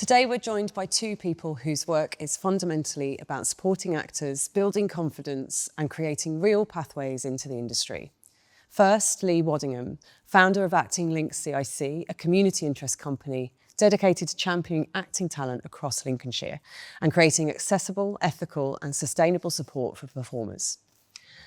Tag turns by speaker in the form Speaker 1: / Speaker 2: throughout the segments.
Speaker 1: Today we're joined by two people whose work is fundamentally about supporting actors, building confidence and creating real pathways into the industry. First, Lee Waddingham, founder of Acting Links CIC, a community interest company dedicated to championing acting talent across Lincolnshire and creating accessible, ethical and sustainable support for performers.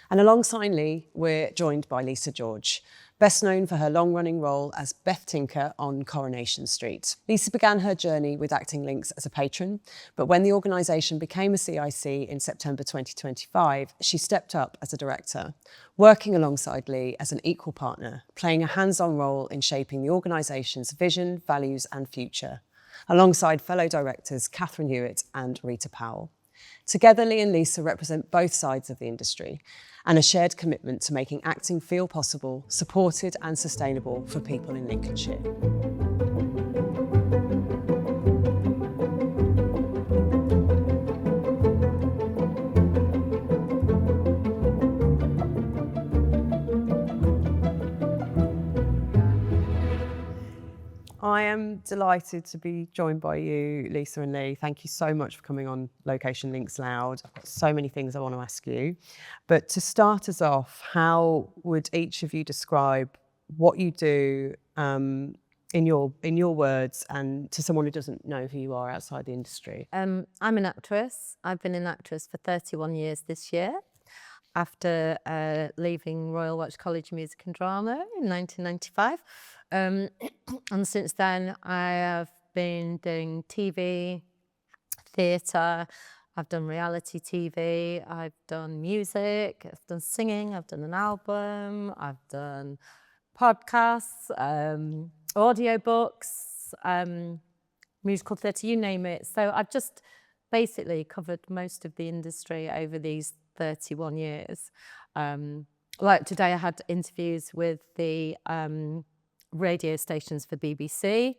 Speaker 1: And alongside Lee, we're joined by Lisa George, best known for her long-running role as Beth Tinker on Coronation Street. Lisa began her journey with Acting Links as a patron, but when the organisation became a CIC in September 2025, she stepped up as a director, working alongside Lee as an equal partner, playing a hands-on role in shaping the organisation's vision, values and future, alongside fellow directors Catherine Hewitt and Rita Powell. Together, Lee and Lisa represent both sides of the industry and a shared commitment to making acting feel possible, supported and sustainable for people in Lincolnshire. I am delighted to be joined by you, Lisa and Lee. Thank you so much for coming on Location Links Loud. I've got so many things I want to ask you. But to start us off, how would each of you describe what you do in your words and to someone who doesn't know who you are outside the industry?
Speaker 2: I'm an actress. I've been an actress for 31 years this year. After leaving Royal Welsh College of Music and Drama in 1995. And since then, I have been doing TV, theatre, I've done reality TV, I've done music, I've done singing, I've done an album, I've done podcasts, audiobooks, musical theatre, you name it. So I've just basically covered most of the industry over these 31 years. Like today I had interviews with the radio stations for BBC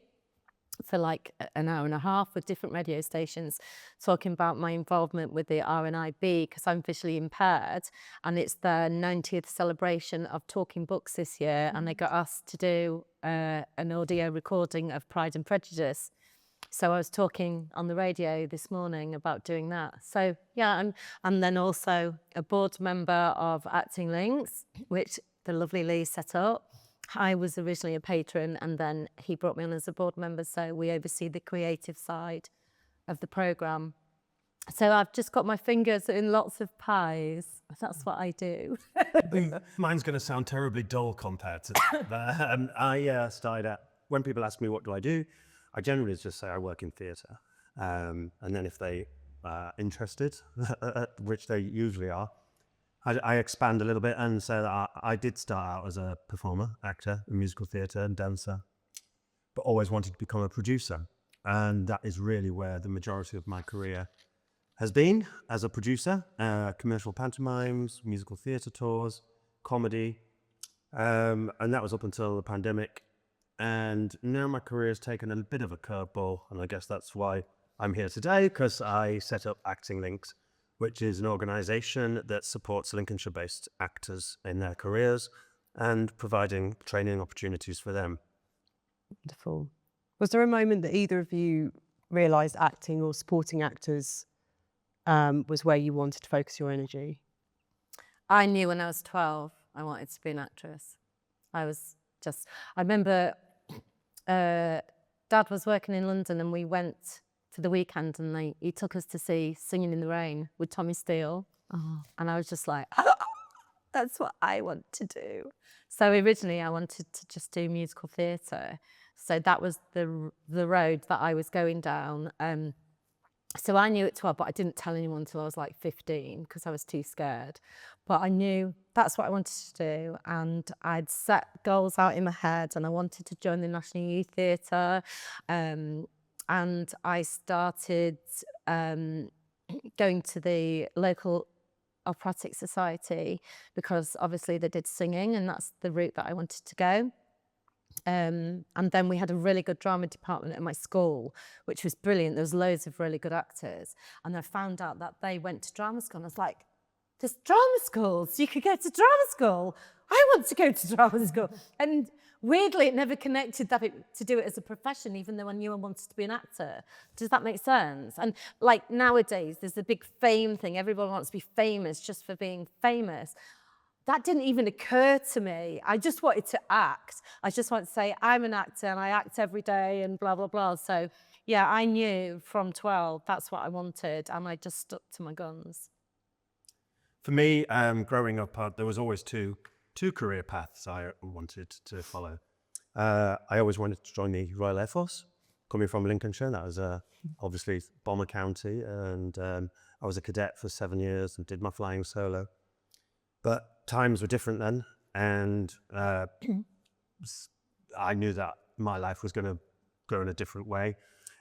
Speaker 2: for like an hour and a half with different radio stations talking about my involvement with the RNIB because I'm visually impaired and it's their 90th celebration of talking books this year and they got asked to do an audio recording of Pride and Prejudice. So I was talking on the radio this morning about doing that. So yeah, I'm then also a board member of Acting Links, which the lovely Lee set up. I was originally a patron and then he brought me on as a board member. So we oversee the creative side of the programme. So I've just got my fingers in lots of pies. That's what I do.
Speaker 3: Mine's going to sound terribly dull compared to that. I started out, when people ask me what do I do, I generally just say I work in theatre. And then if they are interested, which they usually are, I expand a little bit and say that I did start out as a performer, actor, in musical theatre and dancer, but always wanted to become a producer. And that is really where the majority of my career has been, as a producer, commercial pantomimes, musical theatre tours, comedy. And that was up until the pandemic. And now my career has taken a bit of a curveball, and I guess that's why I'm here today, because I set up Acting Links, which is an organisation that supports Lincolnshire-based actors in their careers and providing training opportunities for them.
Speaker 1: Wonderful. Was there a moment that either of you realised acting or supporting actors was where you wanted to focus your energy?
Speaker 2: I knew when I was 12 I wanted to be an actress. I remember Dad was working in London and we went for the weekend and he took us to see Singing in the Rain with Tommy Steele. Oh. And I was just like, that's what I want to do. So originally I wanted to just do musical theatre. So that was the road that I was going down. So I knew at 12, but I didn't tell anyone until I was like 15 because I was too scared. But I knew that's what I wanted to do. And I'd set goals out in my head and I wanted to join the National Youth Theatre. And I started going to the local operatic society because obviously they did singing and that's the route that I wanted to go. And then we had a really good drama department at my school, which was brilliant. There was loads of really good actors. And I found out that they went to drama school. And I was like, there's drama schools. You could go to drama school. I want to go to drama school. And weirdly, it never connected to do it as a profession, even though I knew I wanted to be an actor. Does that make sense? And like nowadays, there's a big fame thing. Everyone wants to be famous just for being famous. That didn't even occur to me. I just wanted to act. I just wanted to say, I'm an actor and I act every day and blah, blah, blah. So yeah, I knew from 12, that's what I wanted. And I just stuck to my guns.
Speaker 3: For me, growing up, there was always two career paths I wanted to follow. I always wanted to join the Royal Air Force. Coming from Lincolnshire, that was obviously Bomber County, and I was a cadet for 7 years and did my flying solo. But times were different then, and I knew that my life was going to go in a different way.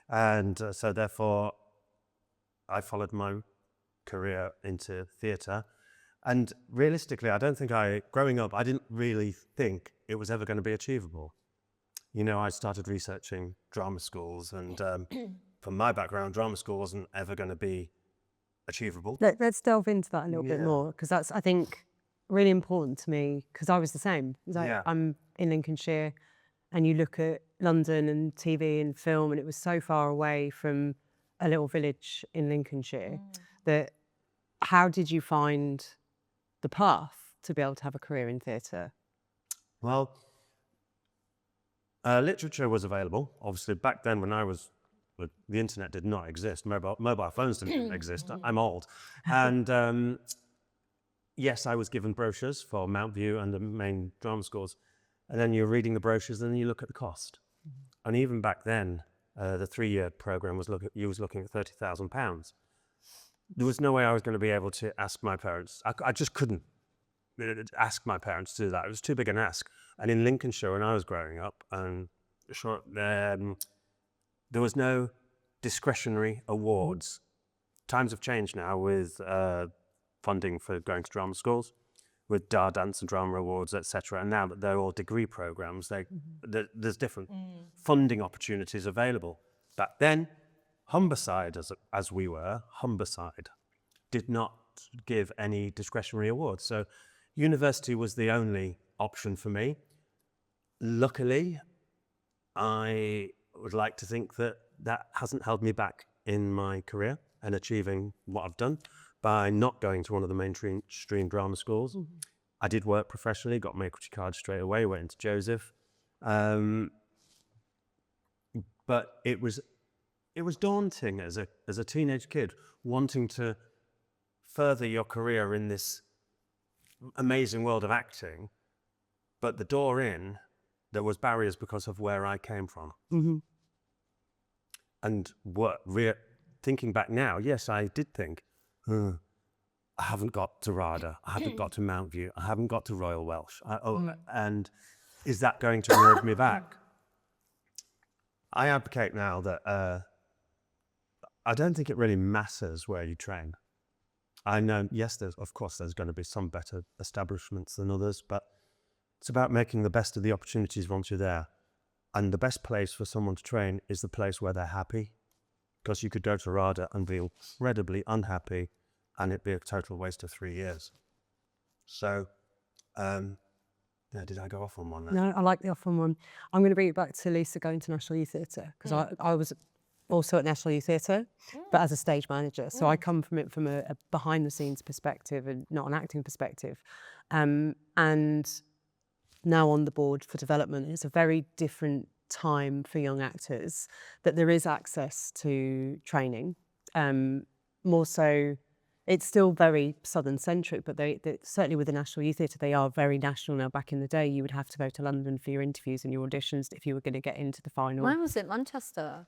Speaker 3: And so therefore, I followed my career into theatre. And realistically, I don't think growing up, I didn't really think it was ever going to be achievable. You know, I started researching drama schools, and from my background, drama school wasn't ever going to be achievable.
Speaker 1: Let's delve into that a little bit more, because that's, I think, really important to me, because I was the same. Like, I'm in Lincolnshire, and you look at London and TV and film, and it was so far away from a little village in Lincolnshire that how did you find the path to be able to have a career in theatre?
Speaker 3: Well, literature was available. Obviously, back then when the internet did not exist. Mobile phones didn't exist. I'm old. And yes, I was given brochures for Mount View and the main drama schools. And then you're reading the brochures and then you look at the cost. And even back then, the 3-year programme was looking at £30,000. There was no way I was going to be able to ask my parents. I just couldn't ask my parents to do that. It was too big an ask. And in Lincolnshire, when I was growing up, there was no discretionary awards. Times have changed now with funding for going to drama schools, with dance and drama awards, etc. And now that they're all degree programs, there's different funding opportunities available. Back then, Humberside, as we were, Humberside, did not give any discretionary awards. So university was the only option for me. Luckily, I would like to think that hasn't held me back in my career and achieving what I've done by not going to one of the mainstream drama schools. I did work professionally, got my equity card straight away, went into Joseph. But it was daunting as a teenage kid, wanting to further your career in this amazing world of acting, but the door in, there was barriers because of where I came from. And thinking back now, yes, I did think, I haven't got to RADA, I haven't got to Mount View, I haven't got to Royal Welsh, and is that going to hold me back? I advocate now that I don't think it really matters where you train. I know, yes, of course there's going to be some better establishments than others, but it's about making the best of the opportunities once you're there. And the best place for someone to train is the place where they're happy, because you could go to RADA and be incredibly unhappy and it'd be a total waste of 3 years. So, did I go off on one there?
Speaker 1: No, I like the off on one. I'm going to bring it back to Lisa going to National Youth Theatre, because I was also at National Youth Theatre, but as a stage manager. So I come from it from a behind the scenes perspective and not an acting perspective. And now on the board for development, it's a very different time for young actors, that there is access to training. More so, it's still very Southern centric, but they certainly with the National Youth Theatre, they are very national now. Back in the day, you would have to go to London for your interviews and your auditions if you were going to get into the final.
Speaker 2: Mine was at Manchester.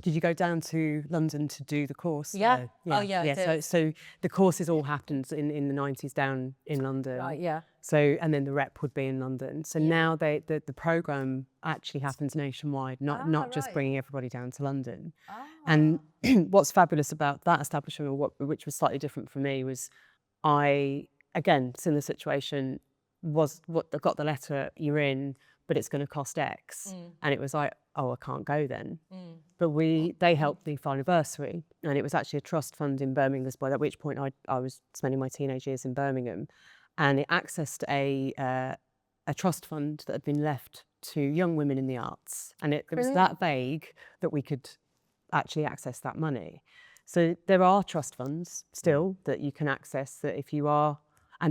Speaker 1: Did you go down to London to do the course?
Speaker 2: Yeah. Oh, yeah. I did.
Speaker 1: So the courses all happened in the 90s down in London.
Speaker 2: Right, yeah.
Speaker 1: So, and then the rep would be in London. So now the programme actually happens nationwide, not just bringing everybody down to London. And what's fabulous about that establishment, which was slightly different for me, was again, similar situation, got the letter, you're in, but it's going to cost X. And it was like, oh, I can't go then. But they helped the final anniversary, and it was actually a trust fund in Birmingham, by which point I was spending my teenage years in Birmingham. and it accessed a trust fund that had been left to young women in the arts. And it was that vague that we could actually access that money. So there are trust funds still that you can access, that if you are,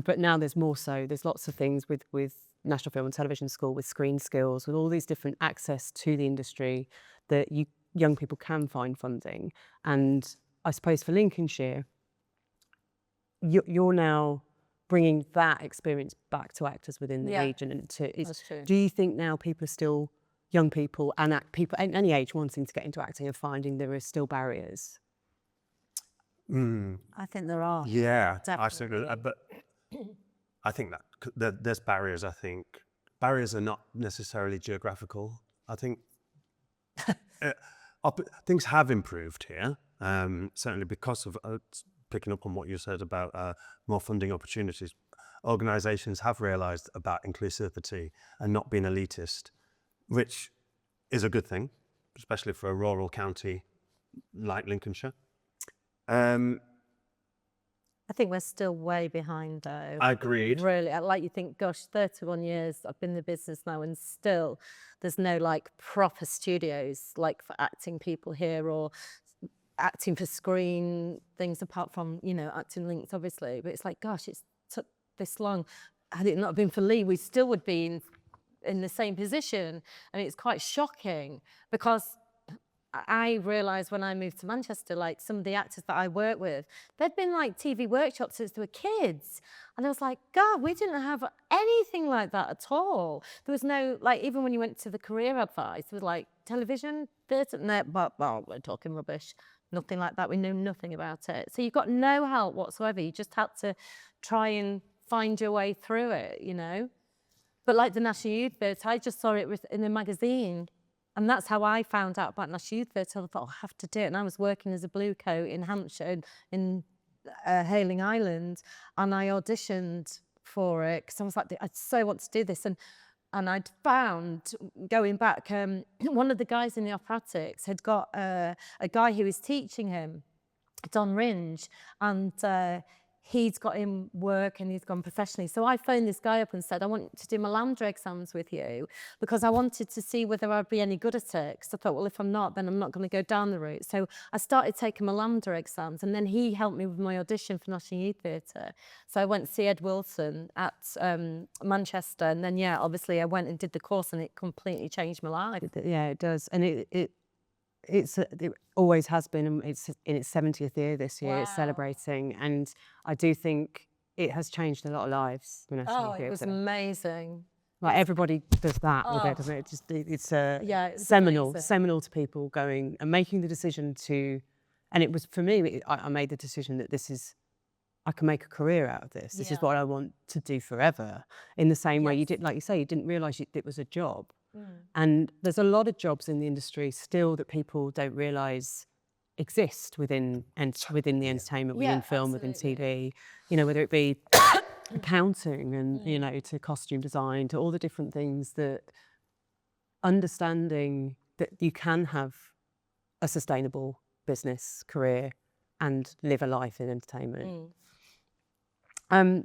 Speaker 1: but now there's more so. There's lots of things with National Film and Television School, with Screen Skills, with all these different access to the industry that young people can find funding. And I suppose for Lincolnshire, you're now bringing that experience back to actors within the region. And
Speaker 2: that's true.
Speaker 1: do you think now people are still, young people and people at any age wanting to get into acting and finding there are still barriers?
Speaker 2: I think there are.
Speaker 3: Yeah,
Speaker 2: Definitely.
Speaker 3: but I think that there's barriers. I think barriers are not necessarily geographical. I think things have improved here, certainly because of picking up on what you said about more funding opportunities. Organisations have realised about inclusivity and not being elitist, which is a good thing, especially for a rural county like Lincolnshire.
Speaker 2: I think we're still way behind though.
Speaker 3: Agreed.
Speaker 2: Really, like you think, gosh, 31 years I've been in the business now, and still there's no like proper studios like for acting people here, or acting for screen things, apart from, you know, Acting Links obviously. But it's like, gosh, it's took this long. Had it not been for Lee, we still would be in the same position. And it's quite shocking, because I realised when I moved to Manchester, like some of the actors that I work with, there'd been like TV workshops since they were kids. And I was like, God, we didn't have anything like that at all. There was no, like, even when you went to the career advice, there was like television, theatre, no, well, we're talking rubbish. Nothing like that. We know nothing about it. So you've got no help whatsoever. You just had to try and find your way through it, you know? But like the National Youth Theatre, I just saw it in a magazine. And that's how I found out about National Youth Theatre. I thought, I have to do it. And I was working as a blue coat in Hampshire, in Hayling Island. And I auditioned for it because I was like, I so want to do this. And I'd found, going back, one of the guys in the operatics had got a guy who was teaching him, Don Ringe, and he'd got him work and he's gone professionally. So I phoned this guy up and said, I want to do my LAMDA exams with you, because I wanted to see whether I'd be any good at it. Because I thought, well, if I'm not, then I'm not going to go down the route. So I started taking my LAMDA exams, and then he helped me with my audition for National Youth Theatre. So I went to see Ed Wilson at Manchester, and then, yeah, obviously I went and did the course, and it completely changed my life.
Speaker 1: Yeah, it does. And it always has been, and it's in its 70th year this year.
Speaker 2: Wow.
Speaker 1: It's celebrating, and I do think it has changed a lot of lives.
Speaker 2: It was amazing.
Speaker 1: Like, everybody does that with it, doesn't it? It's seminal to people going and making the decision to, and it was, for me, I made the decision that I can make a career out of this. This is what I want to do forever. In the same way you did, like you say, you didn't realise it was a job. And there's a lot of jobs in the industry still that people don't realise exist within the entertainment, within film, within TV. You know, whether it be accounting and, you know, to costume design, to all the different things, that understanding that you can have a sustainable business career and live a life in entertainment.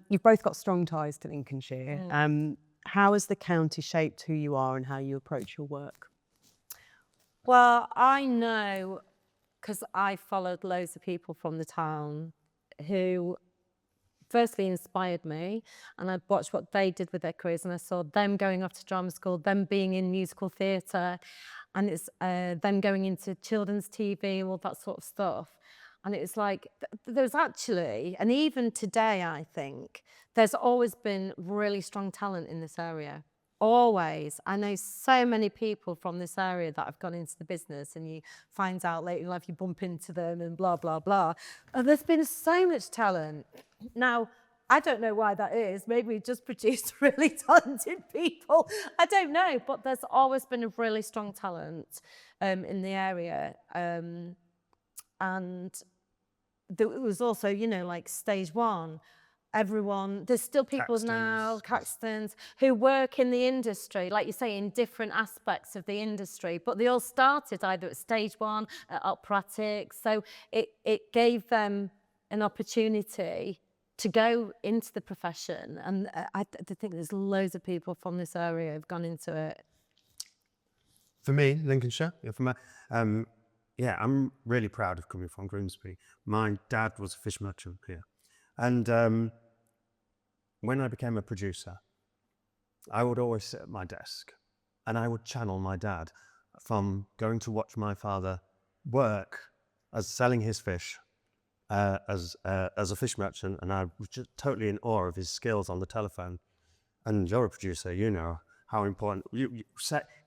Speaker 1: You've both got strong ties to Lincolnshire. How has the county shaped who you are and how you approach your work?
Speaker 2: Well, I know, because I followed loads of people from the town who firstly inspired me, and I watched what they did with their careers, and I saw them going off to drama school, them being in musical theatre, and it's them going into children's TV, all that sort of stuff. And it's like, there's actually, and even today, I think, there's always been really strong talent in this area. Always. I know so many people from this area that have gone into the business, and you find out later in life, you bump into them and blah, blah, blah. And there's been so much talent. Now, I don't know why that is. Maybe we just produced really talented people. I don't know. But there's always been a really strong talent in the area. And there was also, you know, like Stage One, everyone, there's still people now, Caxtons, who work in the industry, like you say, in different aspects of the industry, but they all started either at Stage One, at operatics, so it gave them an opportunity to go into the profession, and I think there's loads of people from this area who've gone into it.
Speaker 3: For me, Lincolnshire, yeah, I'm really proud of coming from Grimsby. My dad was a fish merchant here. And when I became a producer, I would always sit at my desk and I would channel my dad from going to watch my father work as selling his fish as a fish merchant, and I was just totally in awe of his skills on the telephone. And you're a producer, you know how important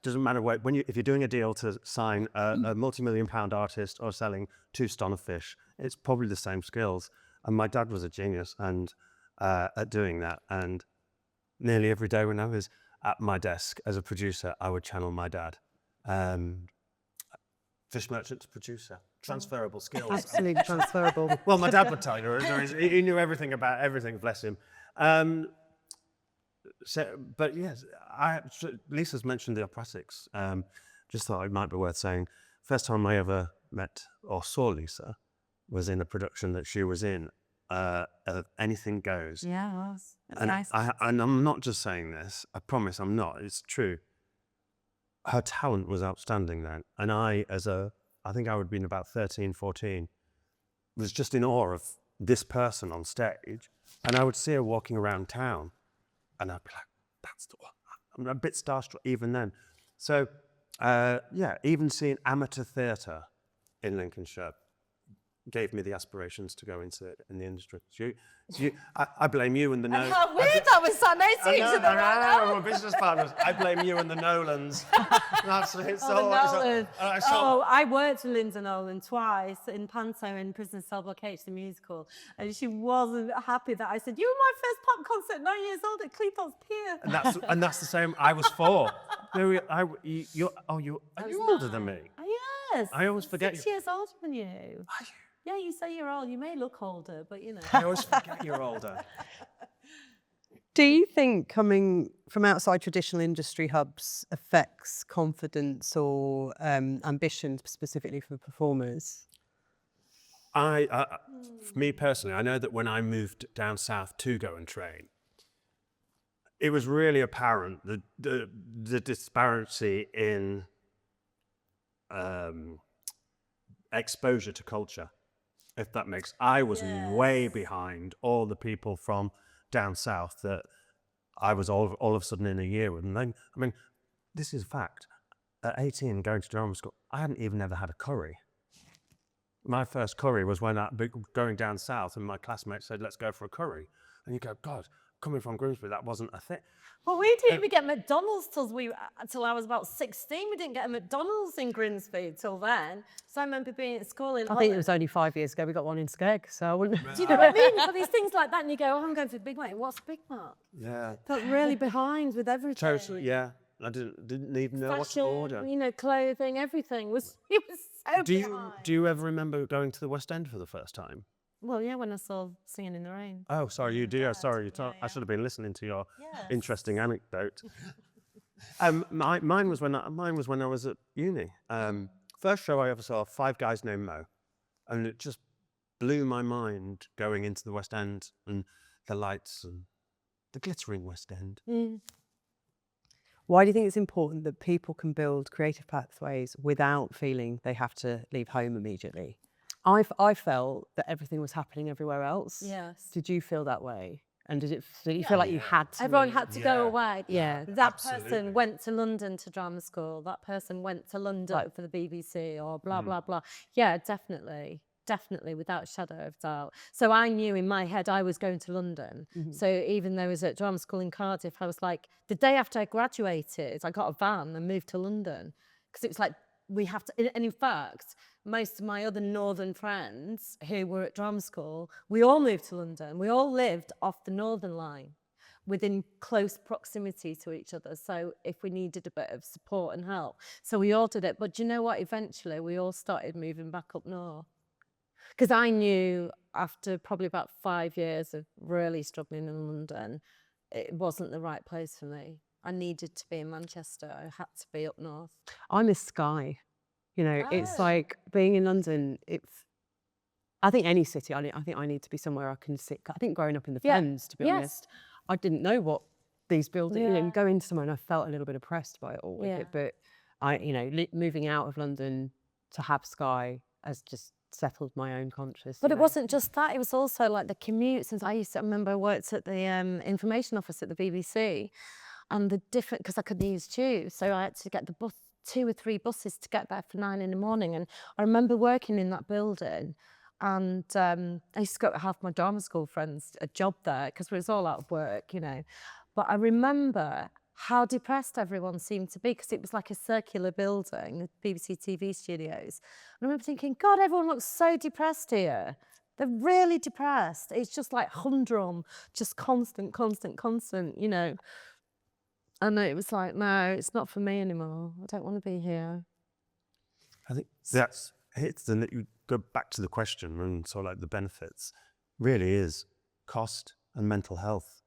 Speaker 3: doesn't matter if you're doing a deal to sign a multi-million-pound artist or selling 2 stone of fish, it's probably the same skills. And my dad was a genius and at doing that. And nearly every day when I was at my desk as a producer, I would channel my dad. Fish merchant to producer, transferable skills.
Speaker 1: Absolutely transferable.
Speaker 3: Well, my dad would tell you, he knew everything about everything, bless him. But yes, Lisa's mentioned the operatics. Just thought it might be worth saying, first time I ever met or saw Lisa was in a production that she was in, Anything Goes.
Speaker 2: Yeah, it was. It's
Speaker 3: And,
Speaker 2: nice.
Speaker 3: and I'm not just saying this, I promise I'm not, it's true. Her talent was outstanding then. And I think I would have been about 13, 14, was just in awe of this person on stage. And I would see her walking around town and I'd be like, that's the one. I'm a bit starstruck even then. So, yeah, even seeing amateur theatre in Lincolnshire gave me the aspirations to go into it in the industry. I blame you and the
Speaker 2: And how weird that was, Sam.
Speaker 3: I know, we're business partners. I blame you and the Nolans.
Speaker 2: I worked with Linda Nolan twice in Panto in Prison Cell Blockade, the musical, and she wasn't happy that I said, you were my first pop concert 9 years old at Cleethorpes Pier.
Speaker 3: And that's the same. I was 4. Are you older than me?
Speaker 2: Yes.
Speaker 3: I always forget
Speaker 2: 6 years older than you.
Speaker 3: Are you?
Speaker 2: Yeah, you say you're old. You may look older, but you know.
Speaker 3: I always forget you're older.
Speaker 1: Do you think coming from outside traditional industry hubs affects confidence or ambition specifically for performers?
Speaker 3: For me personally, I know that when I moved down south to go and train, it was really apparent the disparity in exposure to culture. If that makes, I was way behind all the people from down south that I was all of a sudden in a year with. And then, I mean, this is a fact. At 18, going to drama school, I hadn't even ever had a curry. My first curry was when going down south and my classmates said, let's go for a curry. And you go, God, coming from Grimsby, that wasn't a thing.
Speaker 2: Well, we didn't even get McDonald's till I was about 16. We didn't get a McDonald's in Grimsby till then. So I remember being at school in
Speaker 1: I think it was only 5 years ago we got one in Skeg, so I wouldn't...
Speaker 2: Do you know what I mean? But these things like that, and you go, oh, I'm going for Big Mac. What's Big Mac?
Speaker 3: Yeah.
Speaker 2: Felt really behind with everything.
Speaker 3: Totally, yeah. I didn't even know what to order.
Speaker 2: You know, clothing, everything was so behind.
Speaker 3: Do you ever remember going to the West End for the first time?
Speaker 2: Well, yeah, when I saw Singing in the Rain.
Speaker 3: Oh, sorry, you do. Sorry, I should have been listening to your interesting anecdote. Mine was when I was at uni. First show I ever saw, 5 Guys Named Mo, and it just blew my mind going into the West End and the lights and the glittering West End.
Speaker 2: Mm.
Speaker 1: Why do you think it's important that people can build creative pathways without feeling they have to leave home immediately? I felt that everything was happening everywhere else.
Speaker 2: Yes.
Speaker 1: Did you feel that way? And did you feel like you had to?
Speaker 2: Everyone had to go away.
Speaker 1: Yeah.
Speaker 2: That person went to London to drama school. That person went to London for the BBC or blah, blah, blah. Yeah, definitely. Definitely, without a shadow of doubt. So I knew in my head I was going to London. Mm-hmm. So even though I was at drama school in Cardiff, I was like, the day after I graduated, I got a van and moved to London. Because it was like, we have to, and in fact, most of my other northern friends who were at drama school, we all moved to London. We all lived off the Northern Line within close proximity to each other. So if we needed a bit of support and help. So we all did it. But do you know what? Eventually, we all started moving back up north. Because I knew after probably about 5 years of really struggling in London, it wasn't the right place for me. I needed to be in Manchester. I had to be up north.
Speaker 1: I miss Sky. You know, it's like being in London, I think any city, I think I need to be somewhere I can sit. I think growing up in the
Speaker 2: Yeah.
Speaker 1: Fens, to be
Speaker 2: Yes.
Speaker 1: honest, I didn't know what these buildings, you know,
Speaker 2: Yeah.
Speaker 1: go into somewhere and I felt a little bit oppressed by it all with
Speaker 2: Yeah.
Speaker 1: it. But moving out of London to have Sky has just settled my own conscience.
Speaker 2: But
Speaker 1: you
Speaker 2: it
Speaker 1: know.
Speaker 2: wasn't just that, it was also like the commute. Since I remember I worked at the information office at the BBC, and the different, because I couldn't use tubes, so I had to get the bus, 2 or 3 buses to get there for 9 in the morning. And I remember working in that building, and I used to go to half my drama school friends a job there because we was all out of work, you know. But I remember how depressed everyone seemed to be, because it was like a circular building, the BBC TV studios. And I remember thinking, God, everyone looks so depressed here. They're really depressed. It's just like humdrum, just constant, you know. And it was like, no, it's not for me anymore. I don't want to be here.
Speaker 3: I think that's it's and you go back to the question and sort of like the benefits really is cost and mental health.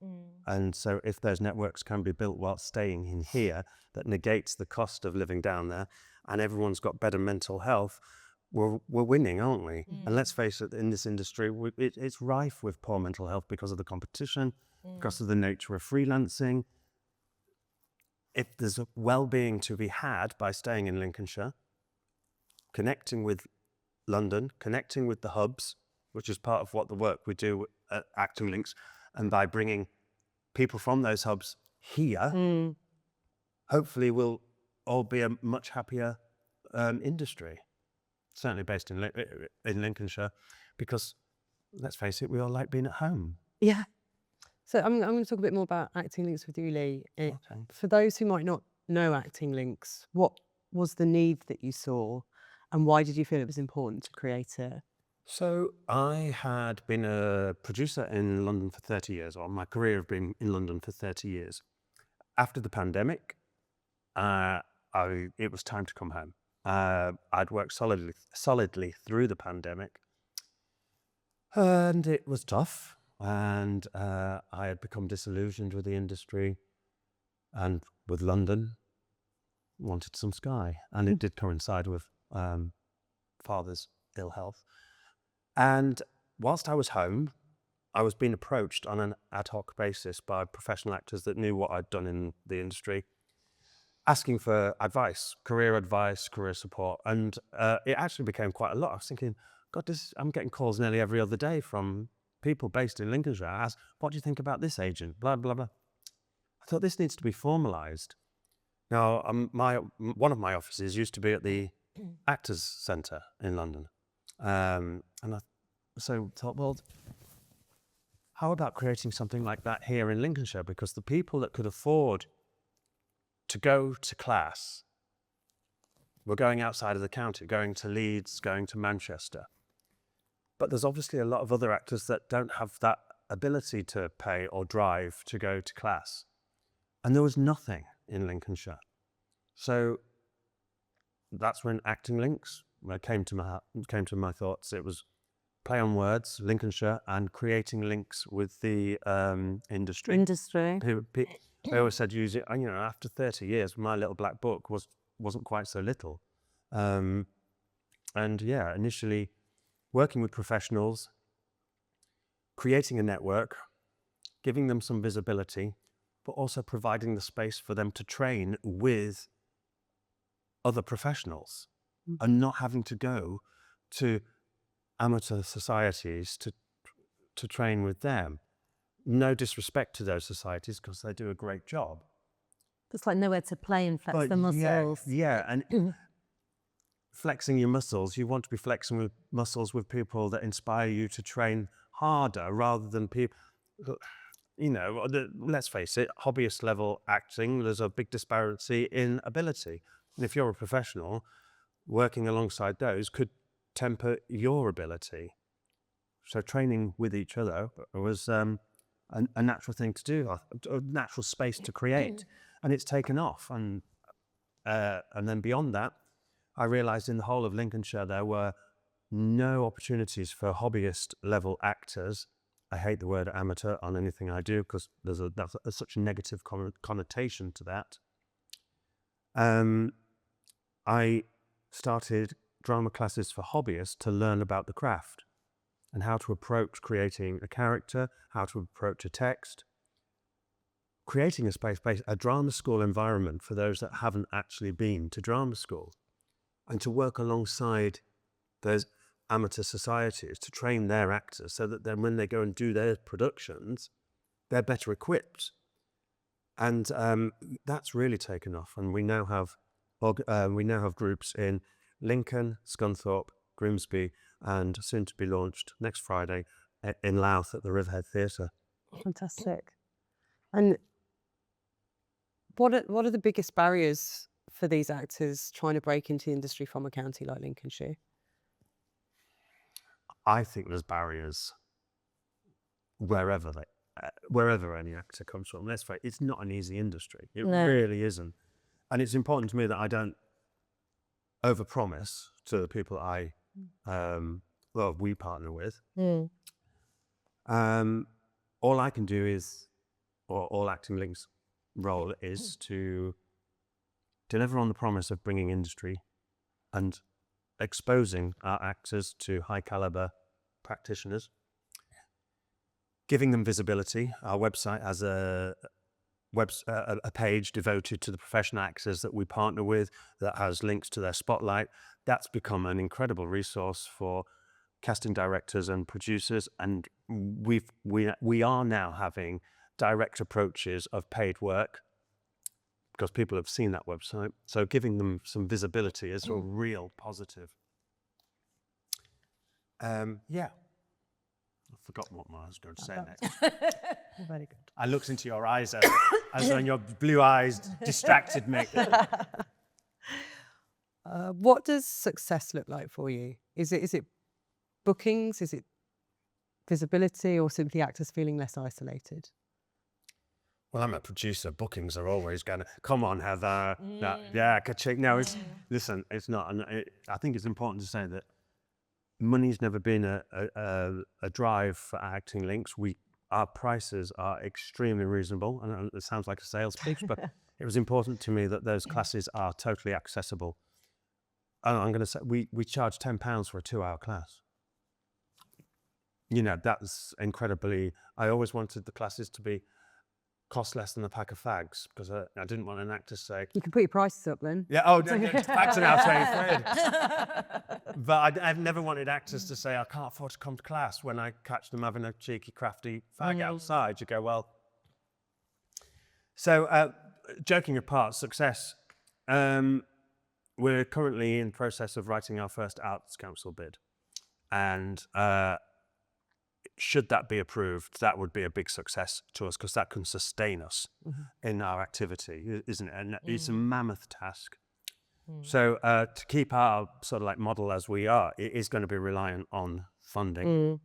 Speaker 3: And so if those networks can be built while staying in here, that negates the cost of living down there, and everyone's got better mental health, we're winning, aren't we? And let's face it, in this industry, it's rife with poor mental health because of the competition, because of the nature of freelancing. If there's a well-being to be had by staying in Lincolnshire, connecting with London, connecting with the hubs, which is part of what the work we do at Acting Links, and by bringing people from those hubs here, hopefully we'll all be a much happier industry, certainly based in Lincolnshire, because let's face it, we all like being at home.
Speaker 1: Yeah. So I'm going to talk a bit more about Acting Links with you, Lee.
Speaker 3: Okay.
Speaker 1: For those who might not know Acting Links, what was the need that you saw, and why did you feel it was important to create it?
Speaker 3: So I had been a producer in London for 30 years, or my career had been in London for 30 years. After the pandemic, it was time to come home. I'd worked solidly through the pandemic, and it was tough. And I had become disillusioned with the industry and with London, wanted some Sky. And it did coincide with father's ill health. And whilst I was home, I was being approached on an ad hoc basis by professional actors that knew what I'd done in the industry, asking for advice, career support. And it actually became quite a lot. I was thinking, God, I'm getting calls nearly every other day from people based in Lincolnshire. I asked, what do you think about this agent? Blah, blah, blah. I thought this needs to be formalised. Now, one of my offices used to be at the Actors Centre in London. And I thought, well, how about creating something like that here in Lincolnshire? Because the people that could afford to go to class were going outside of the county, going to Leeds, going to Manchester. But there's obviously a lot of other actors that don't have that ability to pay or drive to go to class. And there was nothing in Lincolnshire. So that's when Acting Links came to my thoughts. It was play on words, Lincolnshire, and creating links with the industry. I always said, use it. You know, after 30 years, my little black book wasn't quite so little. And yeah, initially working with professionals, creating a network, giving them some visibility, but also providing the space for them to train with other professionals and not having to go to amateur societies to train with them. No disrespect to those societies, because they do a great job.
Speaker 2: It's like nowhere to play and flex the muscles.
Speaker 3: Yeah, and flexing your muscles, you want to be flexing with muscles with people that inspire you to train harder rather than people, you know, let's face it, hobbyist level acting, there's a big disparity in ability. And if you're a professional, working alongside those could temper your ability. So training with each other was a natural thing to do, a natural space to create, and it's taken off. And then beyond that, I realised in the whole of Lincolnshire there were no opportunities for hobbyist level actors. I hate the word amateur on anything I do because there's such a negative connotation to that. I started drama classes for hobbyists to learn about the craft. and how to approach creating a character, how to approach a text, creating a a drama school environment for those that haven't actually been to drama school, and to work alongside those amateur societies to train their actors so that then when they go and do their productions, they're better equipped. And that's really taken off. And we now have groups in Lincoln, Scunthorpe, Grimsby, and soon to be launched next Friday in Louth at the Riverhead Theatre.
Speaker 1: Fantastic. And what are the biggest barriers for these actors trying to break into the industry from a county like Lincolnshire?
Speaker 3: I think there's barriers wherever any actor comes from. Let's face it, it's not an easy industry. It really isn't. And it's important to me that I don't overpromise to the people we partner with. All I can do is, or all Acting Link's role is to deliver on the promise of bringing industry and exposing our actors to high caliber practitioners, giving them visibility. Our website has a page devoted to the professional actors that we partner with that has links to their spotlight. That's become an incredible resource for casting directors and producers, and we are now having direct approaches of paid work because people have seen that website. So giving them some visibility is a real positive. Yeah. I've forgotten what I was going to say next.
Speaker 1: Very good.
Speaker 3: I looked into your eyes as when your blue eyes distracted me.
Speaker 1: What does success look like for you? Is it bookings? Is it visibility, or simply actors feeling less isolated?
Speaker 3: Well, I'm a producer. Bookings are always going to, come on, Heather. Ka-ching. No, listen, it's not. And I think it's important to say that money's never been a drive for Acting Links. Our prices are extremely reasonable. And it sounds like a sales pitch, but it was important to me that those classes are totally accessible. And I'm going to say, we charge £10 for a 2-hour class. You know, that's incredibly, I always wanted the classes to cost less than a pack of fags, because I didn't want an actor to say,
Speaker 1: You can put your prices up then.
Speaker 3: yeah, fags are now 20 quid. But I've never wanted actors to say, I can't afford to come to class, when I catch them having a cheeky, crafty fag outside. You go, well. So, joking apart, success. We're currently in the process of writing our first Arts Council bid. And should that be approved, that would be a big success to us, because that can sustain us in our activity, isn't it? And it's a mammoth task. So to keep our sort of like model as we are, it is going to be reliant on funding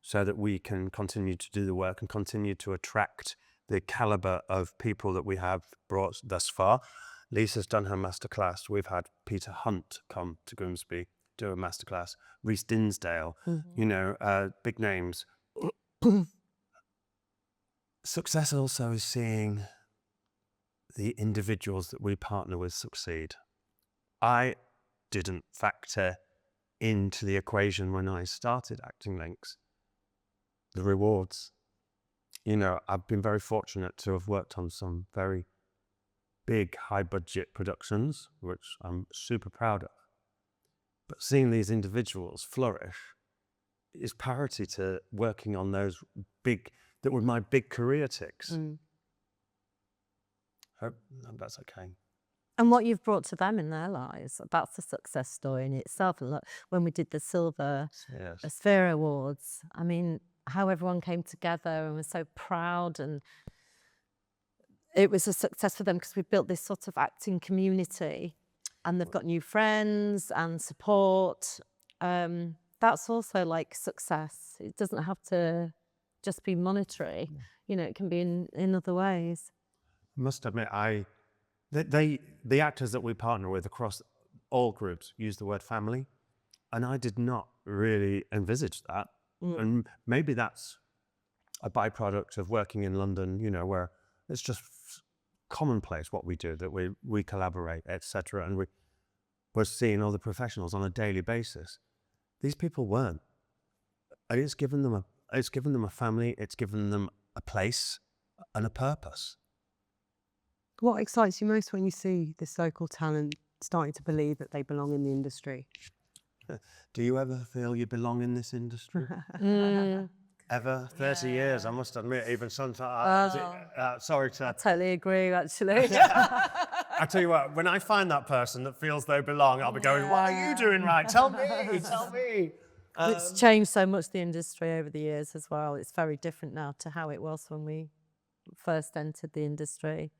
Speaker 3: so that we can continue to do the work and continue to attract the caliber of people that we have brought thus far. Lisa's done her masterclass. We've had Peter Hunt come to Grimsby, do a masterclass. Rhys Dinsdale, you know, big names. Success also is seeing the individuals that we partner with succeed. I didn't factor into the equation when I started Acting Links the rewards. You know, I've been very fortunate to have worked on some very big, high-budget productions, which I'm super proud of. But seeing these individuals flourish is parity to working on those that were my big career ticks. Hope that's okay.
Speaker 2: And what you've brought to them in their lives, that's a success story in itself. And look, when we did the Silver Sphere Awards, I mean, how everyone came together and was so proud, and it was a success for them because we built this sort of acting community, and they've got new friends and support. That's also like success. It doesn't have to just be monetary. You know, it can be in other ways.
Speaker 3: I must admit, the actors that we partner with across all groups use the word family, and I did not really envisage that. And maybe that's a byproduct of working in London, you know, where it's just commonplace what we do, that we collaborate, etc. And we're seeing other professionals on a daily basis. These people weren't. And it's given them a family, it's given them a place and a purpose.
Speaker 1: What excites you most when you see this local talent starting to believe that they belong in the industry?
Speaker 3: Do you ever feel you belong in this industry? Ever? 30 years, I must admit, even sometimes. Sorry to...
Speaker 2: I totally agree, actually.
Speaker 3: I tell you what, when I find that person that feels they belong, I'll be going, what are you doing right? Tell me, tell me.
Speaker 2: It's changed so much, the industry, over the years as well. It's very different now to how it was when we first entered the industry.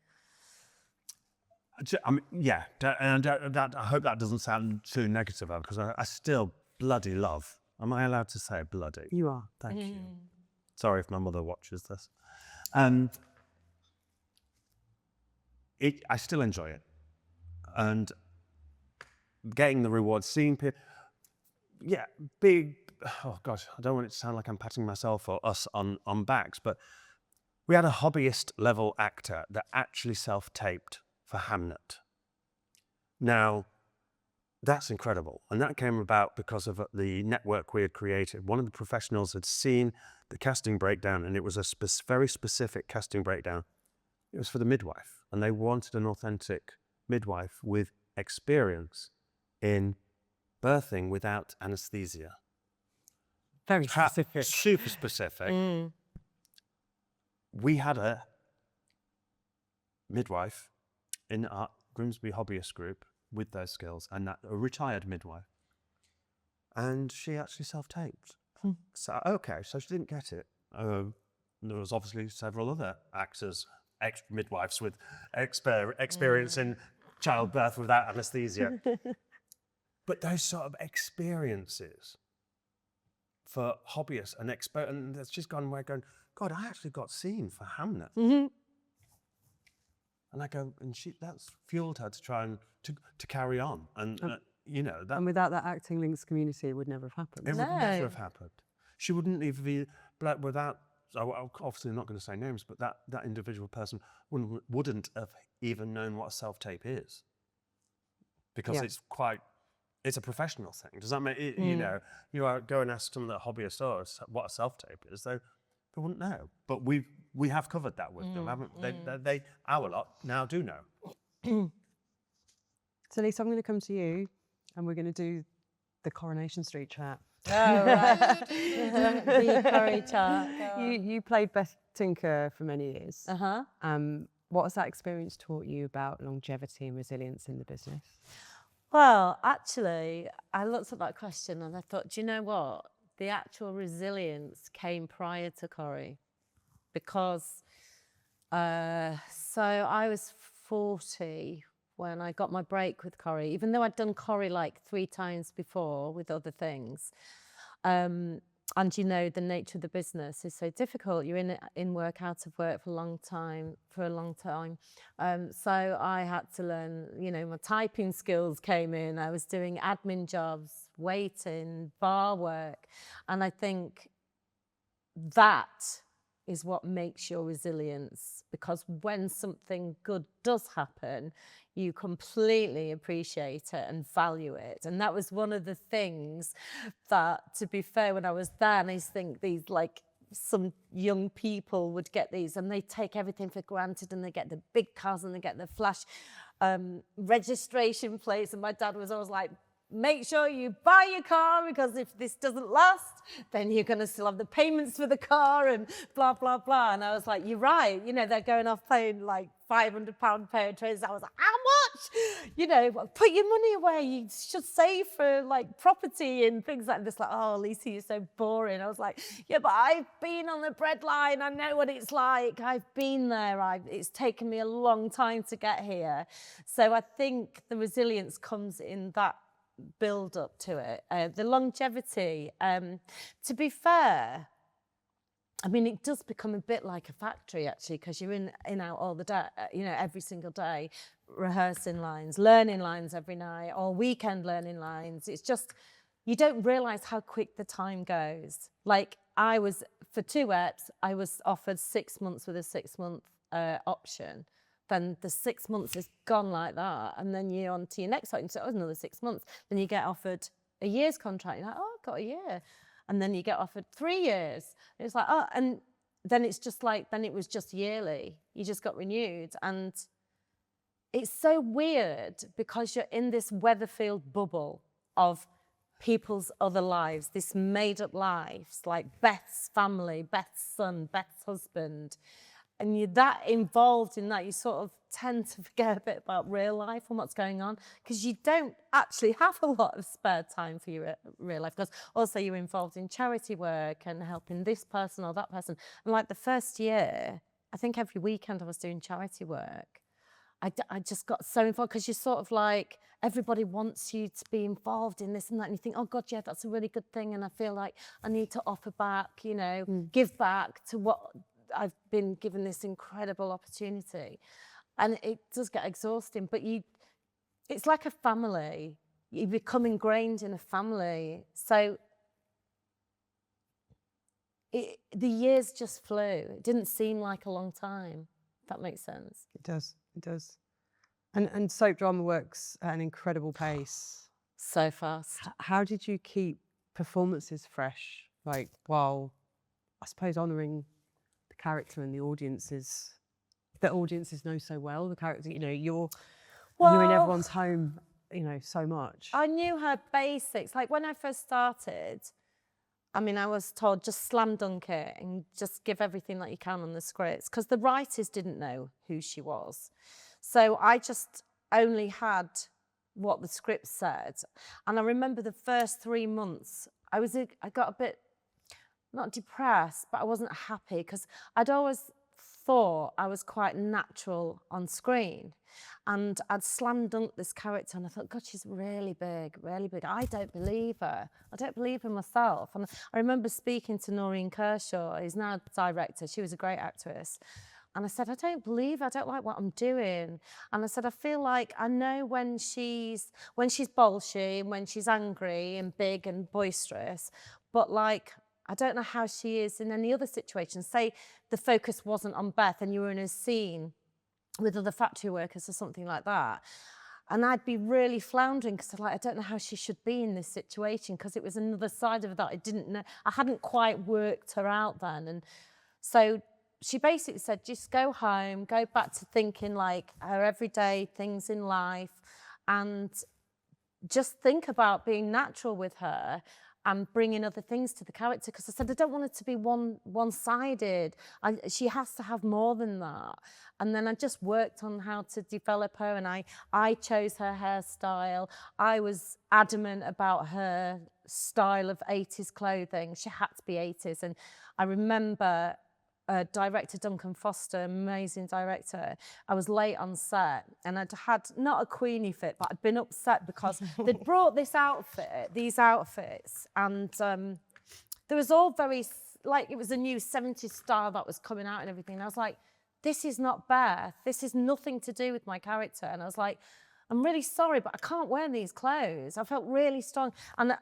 Speaker 3: I mean, yeah, and I hope that doesn't sound too negative, because I still bloody love. Am I allowed to say bloody?
Speaker 1: You are.
Speaker 3: Thank you. Sorry if my mother watches this. I still enjoy it, and getting the reward, seeing people. Yeah, big. Oh gosh, I don't want it to sound like I'm patting myself or us on backs, but we had a hobbyist level actor that actually self-taped for Hamnet. Now, that's incredible. And that came about because of the network we had created. One of the professionals had seen the casting breakdown, and it was a very specific casting breakdown. It was for the midwife, and they wanted an authentic midwife with experience in birthing without anesthesia.
Speaker 1: Very specific.
Speaker 3: Super specific. We had a midwife in our Grimsby hobbyist group with those skills, and a retired midwife. And she actually self-taped. So, okay, so she didn't get it. There was obviously several other actors, ex-midwives with experience in childbirth without anesthesia. But those sort of experiences for hobbyists and expert, and it's just gone away going, God, I actually got seen for Hamnet. And I go, and that's fueled her to try and to carry on. And you know that.
Speaker 1: And without that acting links community, it would never have happened.
Speaker 3: It would never have happened. She wouldn't even be without. So I'm obviously not going to say names, but that individual person wouldn't have even known what a self-tape is, because it's a professional thing. Does that make it? You know, you go and ask some of the hobbyists what a self-tape is, they wouldn't know. But we have covered that with them, haven't they? Our lot now do know.
Speaker 1: So Lisa, I'm going to come to you, and we're going to do the Coronation Street chat.
Speaker 2: Oh, right. The curry chat.
Speaker 1: You played Beth Tinker for many years.
Speaker 2: Uh-huh.
Speaker 1: What has that experience taught you about longevity and resilience in the business?
Speaker 2: Well, actually, I looked at that question and I thought, do you know what? The actual resilience came prior to Corrie, because so I was 40 when I got my break with Corrie, even though I'd done Corrie like 3 times before with other things. And you know, the nature of the business is so difficult. You're in work, out of work for a long time. So I had to learn, you know, my typing skills came in. I was doing admin jobs, waiting, bar work. And I think that is what makes your resilience, because when something good does happen, you completely appreciate it and value it. And that was one of the things that, to be fair, when I was there, and I think these, like, some young people would get these and they take everything for granted, and they get the big cars and they get the flash registration plates. And my dad was always like, make sure you buy your car, because if this doesn't last, then you're going to still have the payments for the car and blah, blah, blah. And I was like, you're right. You know, they're going off paying like £500 pair of trainers. I was like, how much? You know, put your money away. You should save for like property and things like this. Like, oh, Lisa, you're so boring. I was like, yeah, but I've been on the breadline. I know what it's like. I've been there. It's taken me a long time to get here. So I think the resilience comes in that build up to it. The longevity, to be fair, I mean, it does become a bit like a factory, actually, because you're in out all the day, you know, every single day, rehearsing lines, learning lines every night, or weekend learning lines. It's just, you don't realise how quick the time goes. Like, I was, for 2 EPs, I was offered 6 months with a 6-month option. Then the 6 months is gone like that. And then you're on to your next option. So it was another 6 months. Then you get offered a year's contract. You're like, oh, I've got a year. and then you get offered 3 years. It's like, oh, and then it's just like, then it was just yearly. You just got renewed. And it's so weird because you're in this weather-filled bubble of people's other lives, this made-up lives, like Beth's family, Beth's son, Beth's husband. And you're that involved in that, you sort of tend to forget a bit about real life and what's going on, because you don't actually have a lot of spare time for your real life, because also you're involved in charity work and helping this person or that person. And like the first year, I think every weekend I was doing charity work. I just got so involved, because you're sort of like, everybody wants you to be involved in this and that, and you think, oh God, yeah, that's a really good thing, and I feel like I need to offer back, you know, give back to what I've been given, this incredible opportunity. And it does get exhausting, but it's like a family. You become ingrained in a family. So the years just flew. It didn't seem like a long time, if that makes sense.
Speaker 1: It does, it does. And soap drama works at an incredible pace.
Speaker 2: So fast.
Speaker 1: How did you keep performances fresh, like, while, I suppose, honouring the character and the audiences know so well, the character, you know, you're in everyone's home, you know, so much.
Speaker 2: I knew her basics. Like when I first started, I mean, I was told just slam dunk it and just give everything that you can on the scripts, because the writers didn't know who she was. So I just only had what the script said. And I remember the first 3 months, I got a bit, not depressed, but I wasn't happy, because I'd always thought I was quite natural on screen. And I'd slam dunked this character, and I thought, God, she's really big, really big. I don't believe her. I don't believe her myself. And I remember speaking to Noreen Kershaw, who's now director. She was a great actress. And I said, I don't believe her. I don't like what I'm doing. And I said, I feel like I know when she's bolshy and when she's angry and big and boisterous, but like, I don't know how she is in any other situation. Say the focus wasn't on Beth and you were in a scene with other factory workers or something like that. And I'd be really floundering, because I don't know how she should be in this situation, because it was another side of that I didn't know. I hadn't quite worked her out then. And so she basically said, just go home, go back to thinking like her everyday things in life, and just think about being natural with her and bringing other things to the character. Because I said, I don't want it to be one-sided. She has to have more than that. And then I just worked on how to develop her, and I chose her hairstyle. I was adamant about her style of 80s clothing. She had to be 80s. And I remember director Duncan Foster, amazing director, I was late on set, and I'd had not a Queenie fit, but I'd been upset because they'd brought these outfits, and there was all very, like, it was a new 70s style that was coming out and everything. And I was like, this is not Beth. This is nothing to do with my character. And I was like, I'm really sorry, but I can't wear these clothes. I felt really strong. And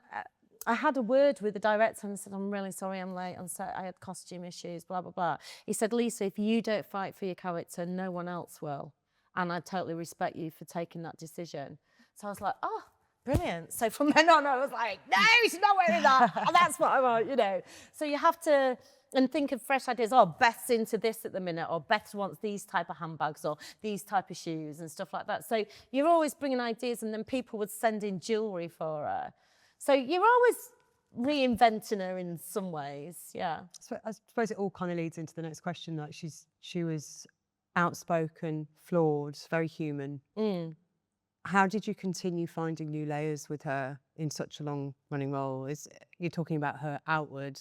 Speaker 2: I had a word with the director and I said, I'm really sorry, I'm late on set. I had costume issues, blah, blah, blah. He said, Lisa, if you don't fight for your character, no one else will. And I totally respect you for taking that decision. So I was like, oh, brilliant. So from then on, I was like, no, she's not wearing that. And that's what I want, you know. So you have to, and think of fresh ideas. Oh, Beth's into this at the minute, or Beth wants these type of handbags or these type of shoes and stuff like that. So you're always bringing ideas, and then people would send in jewellery for her. So you're always reinventing her in some ways, yeah.
Speaker 1: So I suppose it all kind of leads into the next question, that she was outspoken, flawed, very human. How did you continue finding new layers with her in such a long-running role? You're talking about her outward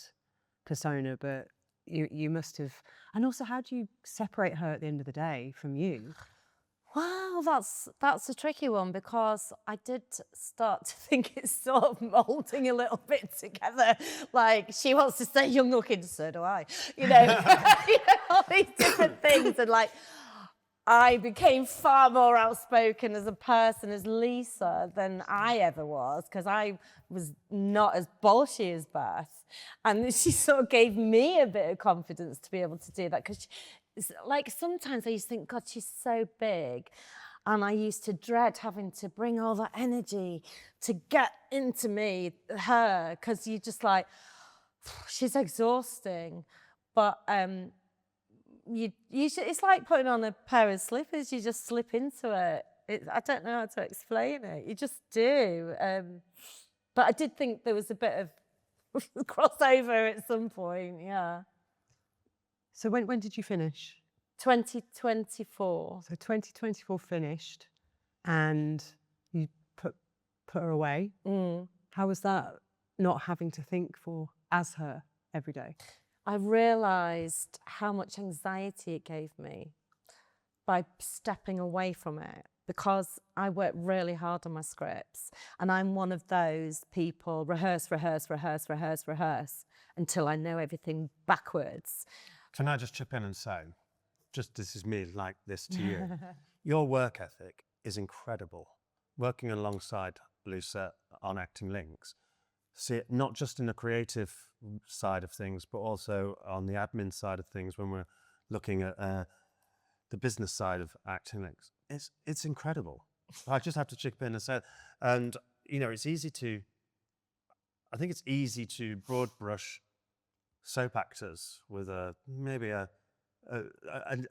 Speaker 1: persona, but you must have... And also, how do you separate her at the end of the day from you?
Speaker 2: Well, that's a tricky one, because I did start to think it's sort of moulding a little bit together. Like, she wants to stay young looking, so do I. You know, you know, all these different things. And like, I became far more outspoken as a person, as Lisa, than I ever was, because I was not as bolshy as Beth. And she sort of gave me a bit of confidence to be able to do that, because like, sometimes I used to think, God, she's so big. And I used to dread having to bring all that energy to get into her, because you just like, she's exhausting, but it's like putting on a pair of slippers. You just slip into it. I don't know how to explain it. You just do. But I did think there was a bit of crossover at some point, yeah.
Speaker 1: So when did you finish?
Speaker 2: 2024.
Speaker 1: So 2024 finished, and you put her away. How was that, not having to think as her every day?
Speaker 2: I realised how much anxiety it gave me by stepping away from it, because I work really hard on my scripts, and I'm one of those people, rehearse until I know everything backwards.
Speaker 3: Can I just chip in and say, just this is me like this to you, your work ethic is incredible. Working alongside Lucia on Acting Links, see it not just in the creative side of things, but also on the admin side of things when we're looking at the business side of Acting Links. It's incredible. I just have to chip in and say, and you know, I think it's easy to broad brush soap actors with maybe a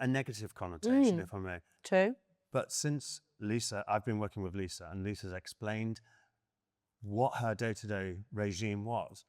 Speaker 3: negative connotation, if I may.
Speaker 2: True.
Speaker 3: But since Lisa, I've been working with Lisa, and Lisa's explained what her day-to-day regime was.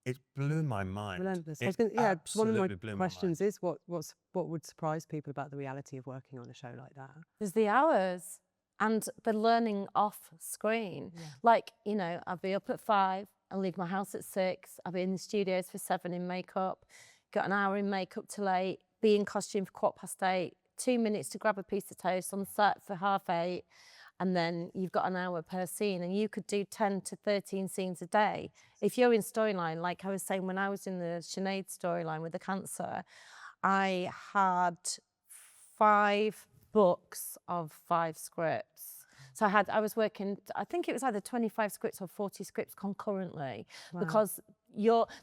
Speaker 3: It blew my mind.
Speaker 1: Relentless.
Speaker 3: Absolutely
Speaker 1: one of my
Speaker 3: blew
Speaker 1: questions
Speaker 3: my mind.
Speaker 1: is what would surprise people about the reality of working on a show like that?
Speaker 2: There's the hours and the learning off screen. Yeah. Like, you know, I'll be up at 5, I'll leave my house at 6, I'll be in the studios for 7 in makeup, got an hour in makeup till 8, be in costume for 8:15, 2 minutes to grab a piece of toast on set for 8:30, and then you've got an hour per scene, and you could do 10 to 13 scenes a day. If you're in storyline, like I was saying, when I was in the Sinead storyline with the cancer, I had 5 books of 5 scripts. So I was working, I think it was either 25 scripts or 40 scripts concurrently. Wow.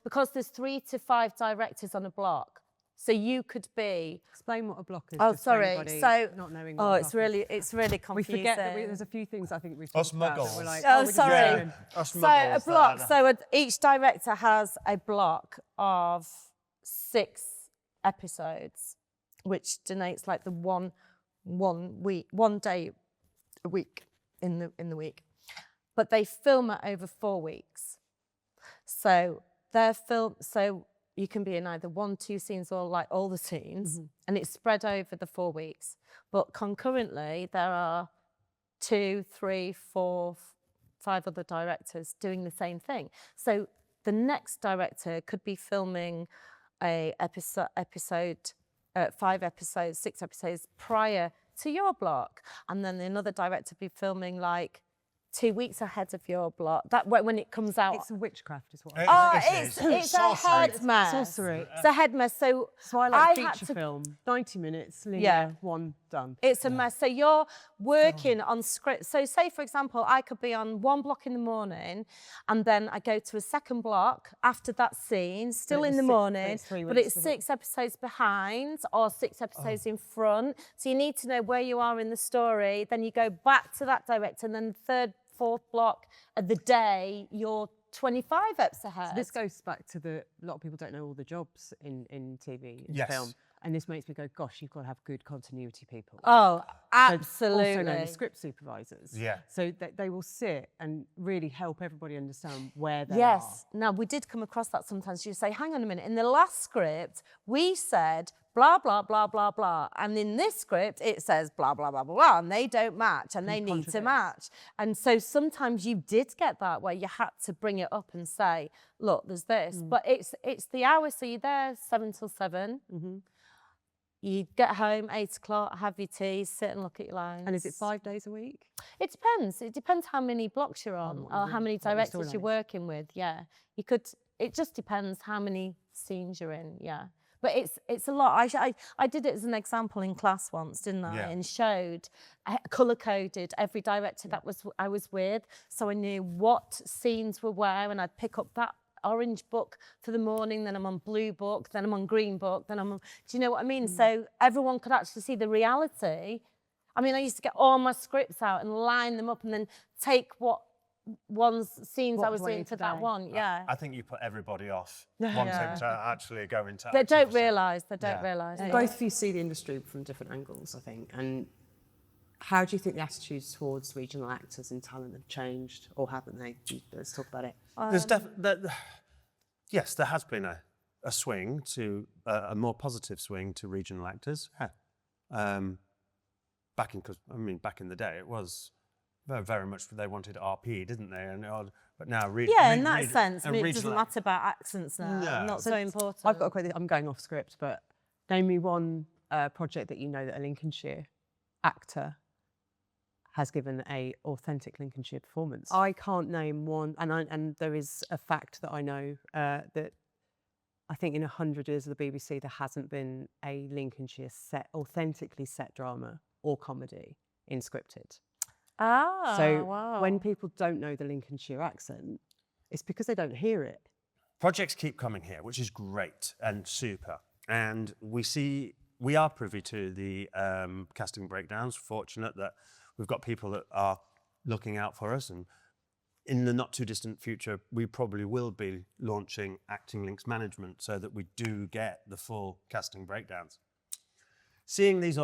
Speaker 2: Because there's 3 to 5 directors on a block. So you could be.
Speaker 1: Explain what a block is.
Speaker 2: Oh, sorry. So
Speaker 1: not knowing.
Speaker 2: It's really confusing.
Speaker 1: We forget that there's a few things I think we've talked about. We're like,
Speaker 2: sorry. So a block. So each director has a block of 6 episodes, which denotes like the one day a week in the week, but they film it over 4 weeks. So you can be in either 1, 2 scenes or like all the scenes, and it's spread over the 4 weeks. But concurrently, there are 2, 3, 4, 5 other directors doing the same thing. So the next director could be filming a episode, 5 episodes, 6 episodes prior to your block, and then another director be filming like 2 weeks ahead of your block. That when it comes out,
Speaker 1: it's a witchcraft, is what.
Speaker 2: It's a head mess.
Speaker 1: Sorcery.
Speaker 2: It's a head mess. So
Speaker 1: I like feature film, 90 minutes, linear, 1 done.
Speaker 2: It's a mess. So you're working on script. So say, for example, I could be on 1 block in the morning, and then I go to a second block after that scene, still in the morning, but it's 6 episodes behind or 6 episodes in front. So you need to know where you are in the story. Then you go back to that director, and then the 3rd, 4th block of the day, you're 25 eps ahead.
Speaker 1: So this goes back to a lot of people don't know all the jobs in TV and film. And this makes me go, gosh, you've got to have good continuity people.
Speaker 2: Oh, absolutely.
Speaker 1: Also known as script supervisors.
Speaker 3: Yeah.
Speaker 1: So they will sit and really help everybody understand where they are.
Speaker 2: Yes. Now, we did come across that sometimes. You say, hang on a minute, in the last script, we said blah, blah, blah, blah, blah. And in this script, it says blah, blah, blah, blah, blah. And they don't match, and they need to match. And so sometimes you did get that where you had to bring it up and say, look, there's this. But it's the hours. So you're there 7 till 7. You get home 8 o'clock, have your tea, sit and look at your lines.
Speaker 1: And is it 5 days a week?
Speaker 2: It depends. It depends how many blocks you're on or how many directors you're working with. Yeah, it just depends how many scenes you're in. Yeah, but it's a lot. I did it as an example in class once, didn't I? Yeah. And showed color coded every director that I was with, so I knew what scenes were where, and I'd pick up that orange book for the morning, then I'm on blue book, then I'm on green book, then I'm on, do you know what I mean? So everyone could actually see the reality. I mean, I used to get all my scripts out and line them up and then take what scenes
Speaker 1: What
Speaker 2: I was
Speaker 1: was
Speaker 2: doing for that
Speaker 1: today?
Speaker 2: one. Yeah.
Speaker 3: I think you put everybody off wanting to actually go into
Speaker 2: They
Speaker 3: acting
Speaker 2: don't
Speaker 3: for a second.
Speaker 2: realise. They don't realise.
Speaker 1: Both of you see the industry from different angles, I think. And how do you think the attitudes towards regional actors and talent have changed, or haven't they? Let's talk about it.
Speaker 3: Yes, there has been a swing to a more positive swing to regional actors. Back in the day, it was very much they wanted RP, didn't they? But now,
Speaker 2: in that sense, I mean, it doesn't
Speaker 3: regional
Speaker 2: matter about accents now.
Speaker 3: No.
Speaker 2: Not so important.
Speaker 1: I've got a question. I'm going off script, but name me one project that you know that a Lincolnshire actor has given a authentic Lincolnshire performance. I can't name one, and there is a fact that I know that I think in 100 years of the BBC there hasn't been a Lincolnshire authentically set drama or comedy in scripted. So
Speaker 2: wow.
Speaker 3: Oh.
Speaker 1: when people don't know the Lincolnshire accent, it's because they don't hear it.
Speaker 3: Projects keep coming here, which is great and super. And we are privy to the casting breakdowns. Fortunate that we've got people that are looking out for us. And in the not too distant future, we probably will be launching Acting Links Management so that we do get the full casting breakdowns. Seeing these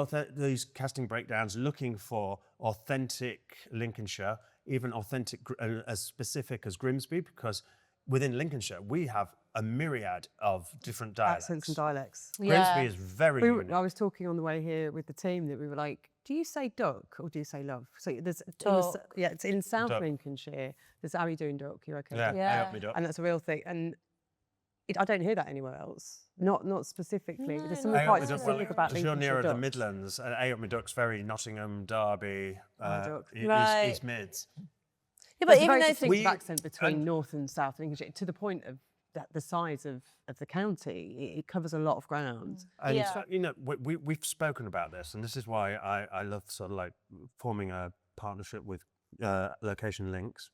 Speaker 3: casting breakdowns, looking for authentic Lincolnshire, even authentic, as specific as Grimsby, because within Lincolnshire, we have a myriad of different dialects.
Speaker 1: Accents and dialects.
Speaker 3: Grimsby is very unique.
Speaker 1: I was talking on the way here with the team that we were like, do you say duck or do you say love? So there's it's in South
Speaker 3: Duck.
Speaker 1: Lincolnshire. There's how you doing, duck? You're okay.
Speaker 3: Yeah,
Speaker 2: Yeah.
Speaker 3: help me, Doc.
Speaker 1: And that's a real thing. And I don't hear that anywhere else. Not specifically. There's something
Speaker 3: Hey,
Speaker 1: quite
Speaker 3: up me duck,
Speaker 1: specific about
Speaker 3: if you're
Speaker 1: Lincolnshire
Speaker 3: nearer the
Speaker 1: ducks.
Speaker 3: Midlands, Hey Up Me Duck's very Nottingham, Derby,
Speaker 1: Duck.
Speaker 2: Right.
Speaker 3: East Mids.
Speaker 2: Yeah, but
Speaker 1: There's a
Speaker 2: even
Speaker 1: very
Speaker 2: though
Speaker 1: distinctive accent between
Speaker 3: and-
Speaker 1: North and South Lincolnshire, to the point of that the size of the county, it covers a lot of ground.
Speaker 3: And
Speaker 2: Yeah.
Speaker 3: you know, we've spoken about this, and this is why I love sort of like forming a partnership with Location Links,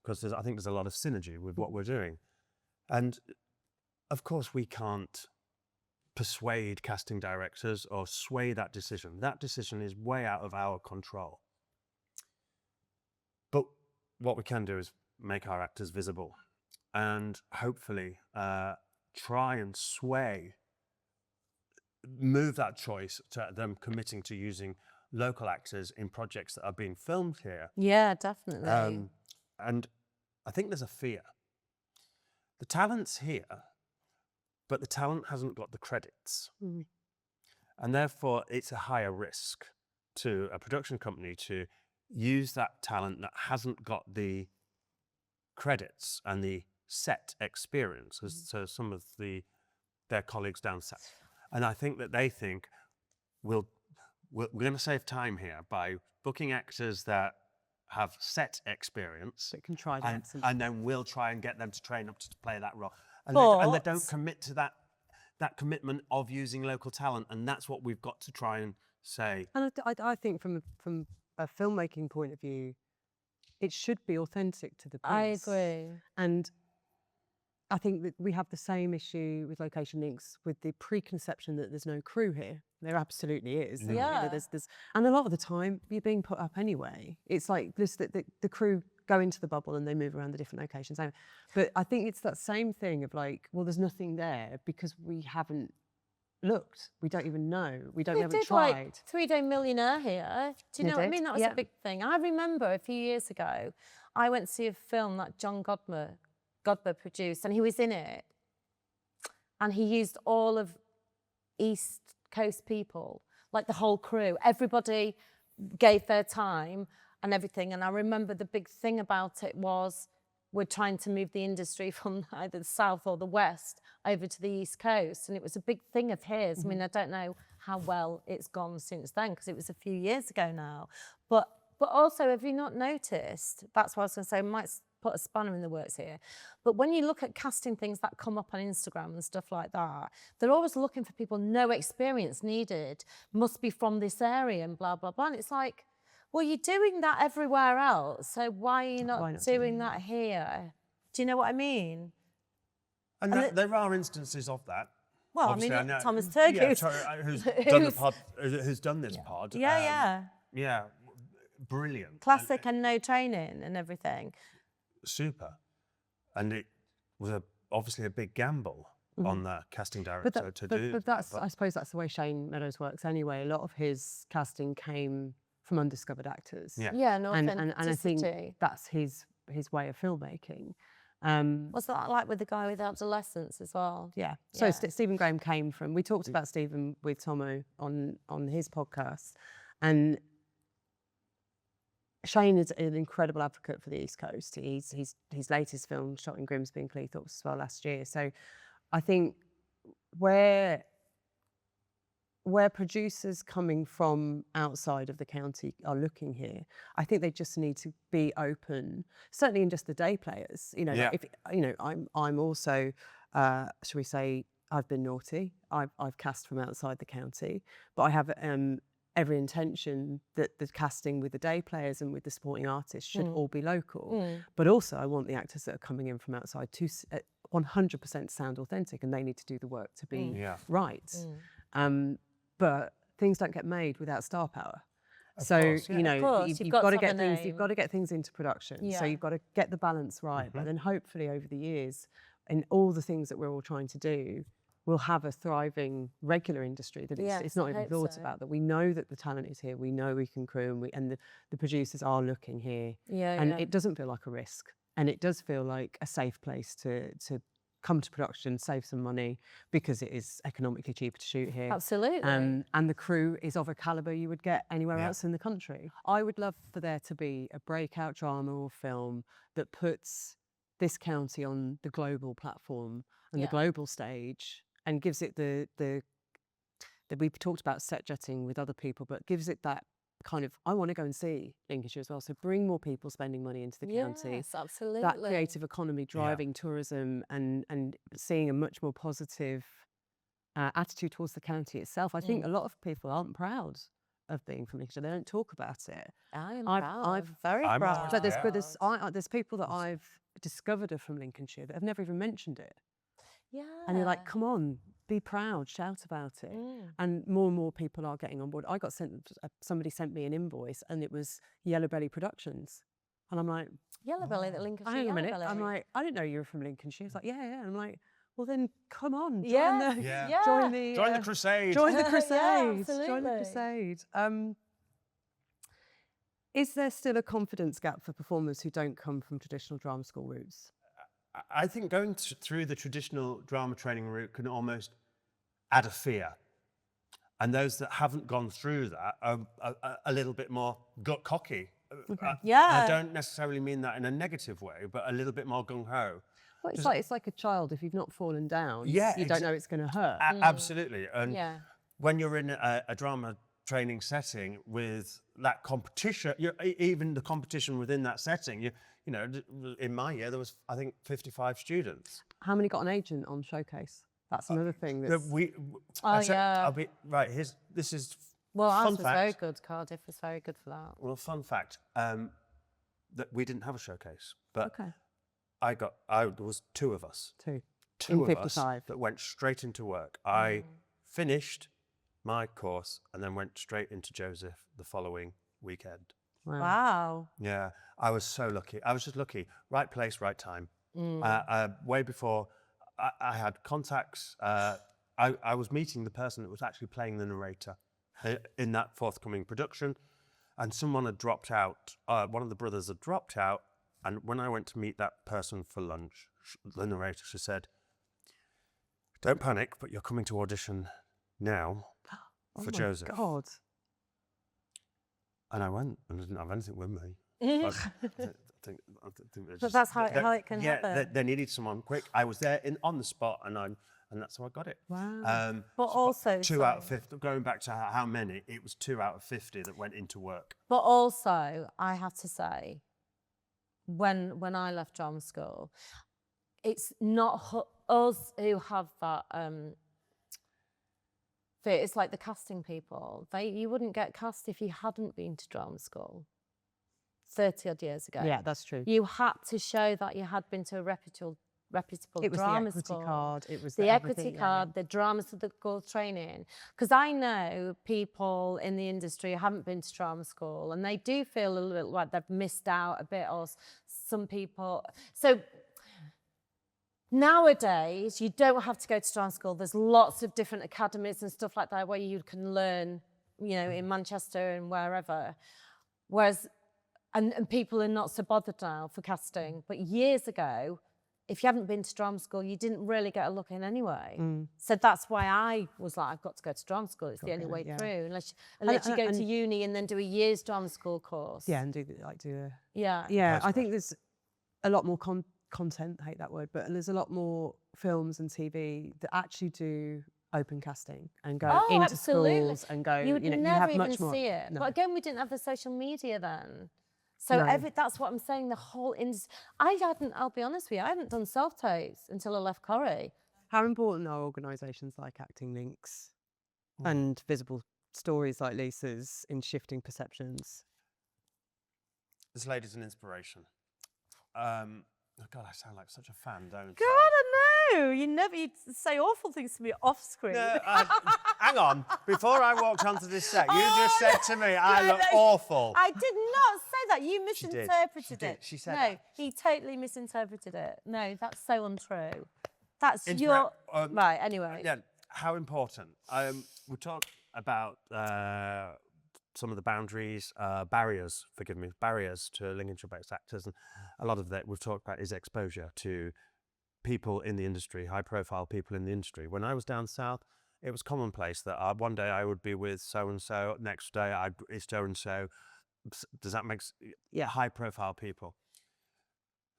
Speaker 3: because I think there's a lot of synergy with what we're doing. And of course, we can't persuade casting directors or sway that decision. That decision is way out of our control. But what we can do is make our actors visible and hopefully try and move that choice to them committing to using local actors in projects that are being filmed here.
Speaker 2: Yeah, definitely.
Speaker 3: And I think there's a fear. The talent's here, but the talent hasn't got the credits. And therefore, it's a higher risk to a production company to use that talent that hasn't got the credits and the set experience as to some of their colleagues down south. And I think that they think we're going to save time here by booking actors that have set experience,
Speaker 1: That can try that.
Speaker 3: and then we'll try and get them to train up to play that role. And they don't commit to that commitment of using local talent, and that's what we've got to try and say.
Speaker 1: And I think from a filmmaking point of view, it should be authentic to the piece.
Speaker 2: I agree.
Speaker 1: And I think that we have the same issue with Location Links with the preconception that there's no crew here. There absolutely is. You know,
Speaker 2: Yeah.
Speaker 1: and a lot of the time, you're being put up anyway. It's like this, the crew go into the bubble and they move around the different locations. But I think it's that same thing of like, well, there's nothing there because we haven't looked. We don't even know. We haven't tried.
Speaker 2: Like 3-Day Millionaire here. Do you know what I mean? That was a big thing. I remember a few years ago, I went to see a film that John Godber produced, and he was in it. And he used all of East Coast people, like the whole crew. Everybody gave their time and everything. And I remember the big thing about it was we're trying to move the industry from either the South or the West over to the East Coast. And it was a big thing of his. I mean, I don't know how well it's gone since then, because it was a few years ago now. But also, have you not noticed, that's what I was going to say, I might put a spanner in the works here, but when you look at casting things that come up on Instagram and stuff like that, they're always looking for people, no experience needed, must be from this area and blah, blah, blah. And it's like, well, you're doing that everywhere else, so why are you not doing that here? Do you know what I mean?
Speaker 3: And there are instances of that.
Speaker 2: Well,
Speaker 3: Obviously,
Speaker 2: I mean,
Speaker 3: know-
Speaker 2: Thomas Turkey,
Speaker 3: who's done the pod, who's done this pod.
Speaker 2: Yeah.
Speaker 3: Yeah, brilliant.
Speaker 2: Classic and no training and everything.
Speaker 3: Super. And it was obviously a big gamble on the casting director to do.
Speaker 1: But that's, I suppose that's the way Shane Meadows works anyway. A lot of his casting came from undiscovered actors.
Speaker 3: Yeah.
Speaker 2: Yeah, and
Speaker 1: And I think
Speaker 2: authenticity.
Speaker 1: that's his way of filmmaking.
Speaker 2: What's that like with the guy with adolescence as well?
Speaker 1: Yeah. So
Speaker 2: Yeah.
Speaker 1: Stephen Graham came from. We talked about Stephen with Tomo on his podcast, and Shane is an incredible advocate for the East Coast. His latest film shot in Grimsby and Cleethorpes as well last year. So I think where producers coming from outside of the county are looking here, I think they just need to be open. Certainly in just the day players. You know,
Speaker 3: Yeah.
Speaker 1: if you know, I'm also, shall we say, I've been naughty. I've cast from outside the county, but I have every intention that the casting with the day players and with the supporting artists should all be local. But also, I want the actors that are coming in from outside to 100% sound authentic, and they need to do the work to be right. But things don't get made without star power. So
Speaker 3: course, yeah.
Speaker 1: you know,
Speaker 2: Of course,
Speaker 1: you've
Speaker 2: got
Speaker 1: got to
Speaker 2: to
Speaker 1: get
Speaker 2: have a
Speaker 1: things.
Speaker 2: name.
Speaker 1: You've got to get things into production.
Speaker 2: Yeah.
Speaker 1: So you've got to get the balance right. But then hopefully over the years, in all the things that we're all trying to do, we'll have a thriving regular industry that
Speaker 2: Yes,
Speaker 1: it's not
Speaker 2: I
Speaker 1: even
Speaker 2: hope
Speaker 1: thought
Speaker 2: so.
Speaker 1: about. That we know that the talent is here. We know we can crew, and the producers are looking here.
Speaker 2: Yeah,
Speaker 1: And
Speaker 2: yeah.
Speaker 1: it doesn't feel like a risk, and it does feel like a safe place to come to production, save some money, because it is economically cheaper to shoot here.
Speaker 2: Absolutely.
Speaker 1: And the crew is of a calibre you would get anywhere else in the country. I would love for there to be a breakout drama or film that puts this county on the global platform and the global stage, and gives it the we've talked about set jetting with other people, but gives it that kind of, I want to go and see Lincolnshire as well. So bring more people spending money into the county.
Speaker 2: Yes, absolutely.
Speaker 1: That creative economy driving tourism and seeing a much more positive attitude towards the county itself. I think a lot of people aren't proud of being from Lincolnshire. They don't talk about it.
Speaker 2: I am
Speaker 1: I've-
Speaker 2: proud.
Speaker 1: I've-
Speaker 2: very
Speaker 3: I'm
Speaker 2: proud.
Speaker 3: always
Speaker 1: But
Speaker 3: proud.
Speaker 1: there's people that I've discovered are from Lincolnshire that have never even mentioned it.
Speaker 2: Yeah.
Speaker 1: And you're like, come on, be proud, shout about it. And more people are getting on board. I got somebody sent me an invoice, and it was Yellow Belly Productions. And I'm like,
Speaker 2: Yellow Belly, the Lincolnshire
Speaker 1: hang on a minute.
Speaker 2: Yellow
Speaker 1: I'm
Speaker 2: Belly.
Speaker 1: like, I didn't know you were from Lincolnshire. He's like, yeah. And I'm like, well then, come on, join
Speaker 2: Yeah,
Speaker 1: the,
Speaker 3: Yeah.
Speaker 2: yeah.
Speaker 1: join the,
Speaker 3: Join the crusade.
Speaker 1: join the
Speaker 2: Yeah,
Speaker 1: crusade. Join
Speaker 2: absolutely.
Speaker 1: the crusade. Is there still a confidence gap for performers who don't come from traditional drama school routes?
Speaker 3: I think going through the traditional drama training route can almost add a fear. And those that haven't gone through that are a little bit more cocky.
Speaker 2: Yeah.
Speaker 3: I don't necessarily mean that in a negative way, but a little bit more gung-ho.
Speaker 1: Well, it's like a child. If you've not fallen down,
Speaker 3: Yeah,
Speaker 1: you don't know it's going to hurt.
Speaker 3: Absolutely. And
Speaker 2: Yeah.
Speaker 3: when you're in a drama training setting with that competition, even the competition within that setting, you know, in my year, there was, I think, 55 students.
Speaker 1: How many got an agent on Showcase? That's another thing.
Speaker 3: That
Speaker 1: That's,
Speaker 2: yeah.
Speaker 3: I'll be, right, this is
Speaker 2: Well, ours
Speaker 3: fun
Speaker 2: was
Speaker 3: fact.
Speaker 2: very good. Cardiff was very good for that.
Speaker 3: Well, fun fact, that we didn't have a showcase, but
Speaker 1: okay,
Speaker 3: there was two of us.
Speaker 1: two
Speaker 3: Two
Speaker 1: in
Speaker 3: of us
Speaker 1: 55.
Speaker 3: that went straight into work. I finished my course and then went straight into Joseph the following weekend.
Speaker 2: Wow.
Speaker 3: Yeah, I was so lucky. I was just lucky. Right place, right time. Way before I had contacts. I was meeting the person that was actually playing the narrator in that forthcoming production, and someone had dropped out. One of the brothers had dropped out, and when I went to meet that person for lunch, the narrator, she said, "Don't panic, but you're coming to audition now for Joseph."
Speaker 1: God.
Speaker 3: And I went, and I didn't have anything with me. I think they
Speaker 2: But
Speaker 3: just-
Speaker 2: that's how it can
Speaker 3: yeah,
Speaker 2: happen.
Speaker 3: they needed someone quick. I was there on the spot, and that's how I got it.
Speaker 1: Wow.
Speaker 2: But also,
Speaker 3: Two out of 50. Going back to how many, it was 2 out of 50 that went into work.
Speaker 2: But also, I have to say, when I left drama school, it's not us who have that fear. It's like the casting people. You wouldn't get cast if you hadn't been to drama school 30 odd years ago.
Speaker 1: Yeah, that's true.
Speaker 2: You had to show that you had been to a reputable
Speaker 1: It was the
Speaker 2: drama
Speaker 1: equity
Speaker 2: school.
Speaker 1: card. It was
Speaker 2: The equity
Speaker 1: everything,
Speaker 2: card, the drama school training. Because I know people in the industry haven't been to drama school and they do feel a little like they've missed out a bit, or some people. So nowadays, you don't have to go to drama school. There's lots of different academies and stuff like that where you can learn, you know, in Manchester and wherever. Whereas, and people are not so bothered now for casting. But years ago, if you haven't been to drama school, you didn't really get a look in anyway. So that's why I was like, I've got to go to drama school. It's the only way through, unless you go to uni and then do a year's drama school course.
Speaker 1: Yeah, and do
Speaker 2: Yeah.
Speaker 1: I think there's a lot more content, I hate that word, but there's a lot more films and TV that actually do open casting and go into
Speaker 2: absolutely.
Speaker 1: schools and go,
Speaker 2: You would
Speaker 1: you
Speaker 2: never
Speaker 1: have much
Speaker 2: even
Speaker 1: more.
Speaker 2: see it.
Speaker 1: No.
Speaker 2: But again, we didn't have the social media then. So
Speaker 1: No.
Speaker 2: that's what I'm saying, the whole industry. I'll be honest with you, I hadn't done self-tapes until I left Corrie.
Speaker 1: How important are organisations like Acting Links and visible stories like Lisa's in shifting perceptions?
Speaker 3: This lady's an inspiration. Oh God, I sound like such a fan, don't I?
Speaker 2: God, I know. You say awful things to me off screen.
Speaker 3: No, hang on. Before I walked onto this set, you just said to me, I look awful.
Speaker 2: I did not say that. You misinterpreted
Speaker 3: She did.
Speaker 2: it.
Speaker 3: She said
Speaker 2: no,
Speaker 3: that.
Speaker 2: he totally misinterpreted it. No, that's so untrue. That's your... right, anyway.
Speaker 3: Yeah, how important. We talked about some of the barriers to Lincolnshire-based actors, and a lot of that we've talked about is exposure to people in the industry, high-profile people in the industry. When I was down south, it was commonplace that one day I would be with so-and-so, next day it's so-and-so. Does that make high-profile people?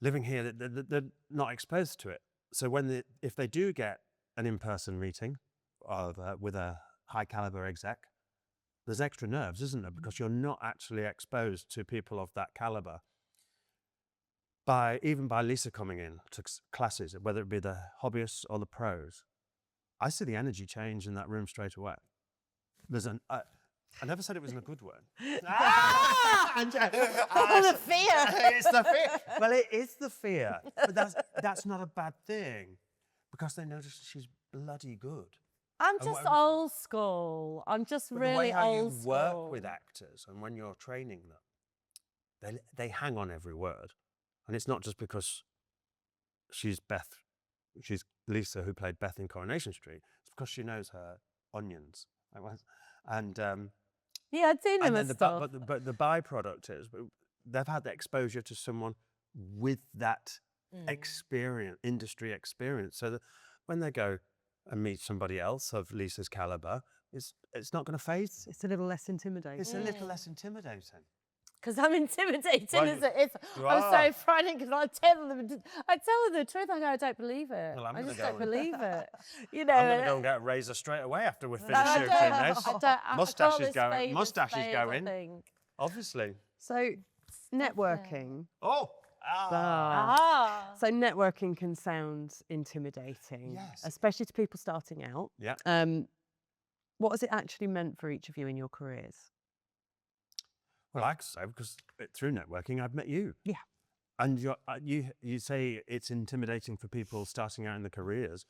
Speaker 3: Living here, they're not exposed to it. So if they do get an in-person meeting with a high-caliber exec, there's extra nerves, isn't there? Because you're not actually exposed to people of that caliber. Even by Lisa coming in to classes, whether it be the hobbyists or the pros, I see the energy change in that room straight away. I never said it was in a good way.
Speaker 2: The fear.
Speaker 3: It's the fear. Well, it is the fear, but that's not a bad thing, because they notice she's bloody good.
Speaker 2: I'm just old school. I'm just really old school.
Speaker 3: The way how you work with actors and when you're training them, they hang on every word. And it's not just because she's Lisa who played Beth in Coronation Street. It's because she knows her onions. And
Speaker 2: yeah, I do know my stuff.
Speaker 3: But the byproduct is they've had the exposure to someone with that industry experience. So that when they go and meet somebody else of Lisa's caliber, it's not going to faze.
Speaker 1: It's a little less intimidating.
Speaker 3: It's a little less intimidating.
Speaker 2: Because I'm intimidating
Speaker 3: Well,
Speaker 2: as it is. I'm so frightened because I tell them the truth. I go, I don't believe it.
Speaker 3: Well,
Speaker 2: I just don't believe it. You know.
Speaker 3: I'm going to go and get a razor straight away after we finish shooting this. Mustache is going. Mustache is going. Obviously.
Speaker 1: So, networking.
Speaker 3: Oh.
Speaker 1: So networking can sound intimidating, especially to people starting out.
Speaker 3: Yeah.
Speaker 1: What has it actually meant for each of you in your careers?
Speaker 3: Well, I could say because through networking, I've met you.
Speaker 1: Yeah.
Speaker 3: And you say it's intimidating for people starting out in their careers.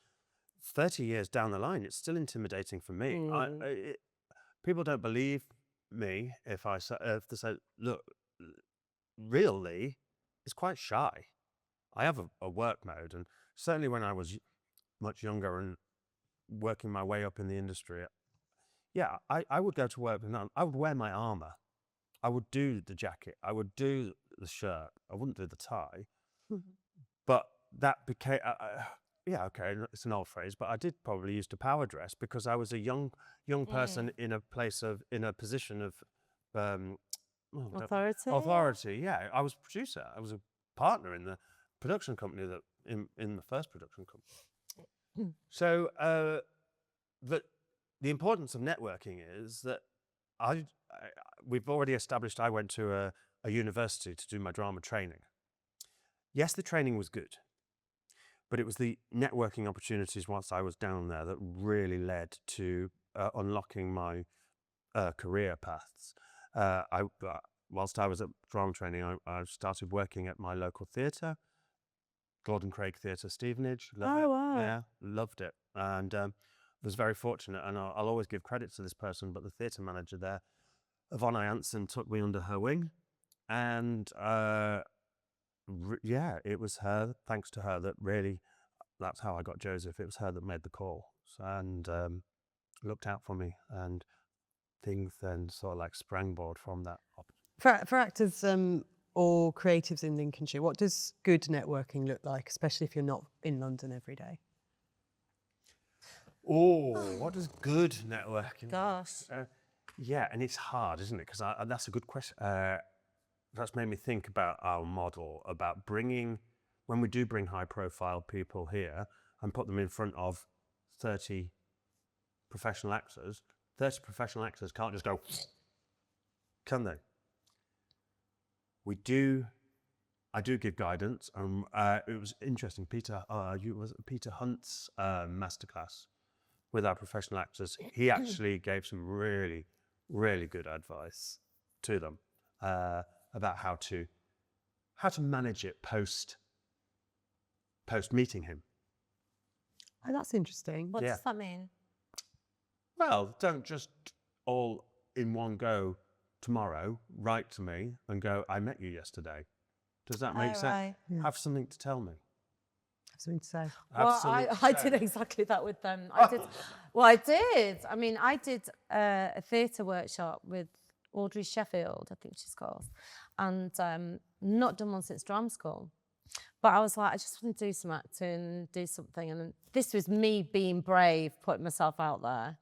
Speaker 3: 30 years down the line, it's still intimidating for me. People don't believe me if they say, look, real Lee is quite shy. I have a work mode, and certainly when I was much younger and working my way up in the industry, I would go to work and I would wear my armour. I would do the jacket. I would do the shirt. I wouldn't do the tie. But that became, it's an old phrase, but I did probably use to power dress because I was a young person in a position of
Speaker 2: authority.
Speaker 3: Authority, yeah. I was a producer. I was a partner in the production company in the first production company. So the importance of networking is that we've already established I went to a university to do my drama training. Yes, the training was good, but it was the networking opportunities whilst I was down there that really led to unlocking my career paths. Whilst I was at drama training, I started working at my local theatre. Gordon Craig Theatre, Stevenage. Love it.
Speaker 1: wow.
Speaker 3: Yeah, loved it. And was very fortunate. And I'll always give credit to this person, but the theatre manager there, Yvonne Janssen, took me under her wing. And yeah, it was her, thanks to her, that really, that's how I got Joseph. It was her that made the call and looked out for me. And things then sort of like sprangboard from that.
Speaker 1: For actors or creatives in Lincolnshire, what does good networking look like, especially if you're not in London every day?
Speaker 3: Oh, what does good networking?
Speaker 2: Gosh.
Speaker 3: Yeah, and it's hard, isn't it? Because that's a good question. That's made me think about our model, about bringing, when we do bring high-profile people here and put them in front of 30 professional actors, 30 professional actors can't just go, can they? I do give guidance. It was interesting, Peter Hunt's masterclass with our professional actors. He actually gave some really, really good advice to them about how to manage it post meeting him.
Speaker 1: Oh, that's interesting.
Speaker 2: What does that mean?
Speaker 3: Well, don't just all in one go tomorrow write to me and go, I met you yesterday. Does that make sense?
Speaker 2: Right.
Speaker 1: Yeah.
Speaker 3: Have something to tell me.
Speaker 1: Have something to say.
Speaker 2: Well, I did exactly that with them. I did. I mean, I did a theatre workshop with Audrey Sheffield, I think she's called, and not done one since drama school. But I was like, I just want to do some acting, do something. And this was me being brave, putting myself out there.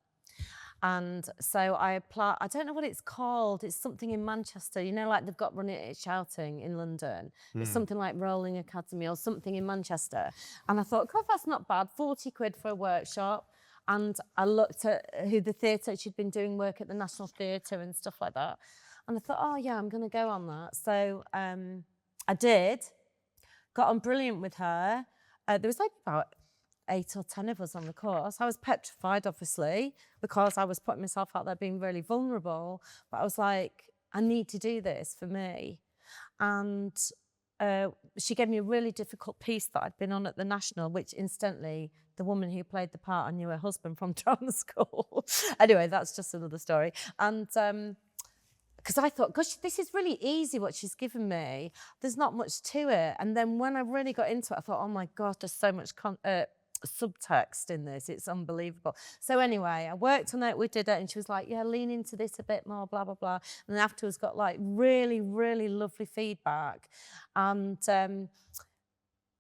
Speaker 2: And so I applied, I don't know what it's called. It's something in Manchester, you know, like they've got Running It Shouting in London. It's something like Rolling Academy or something in Manchester. And I thought, God, that's not bad, 40 quid for a workshop. And I looked at who the theatre, she'd been doing work at the National Theatre and stuff like that. And I thought, oh yeah, I'm going to go on that. So I did, got on brilliant with her. There was like about 8 or 10 of us on the course. I was petrified, obviously, because I was putting myself out there being really vulnerable. But I was like, I need to do this for me. And she gave me a really difficult piece that I'd been on at the National, which instantly, the woman who played the part, I knew her husband from drama school. Anyway, that's just another story. And because I thought, gosh, this is really easy what she's given me. There's not much to it. And then when I really got into it, I thought, oh my God, there's so much subtext in this. It's unbelievable. So anyway, I worked on it, we did it, and she was like, yeah, lean into this a bit more, blah, blah, blah. And then afterwards got like really, really lovely feedback. And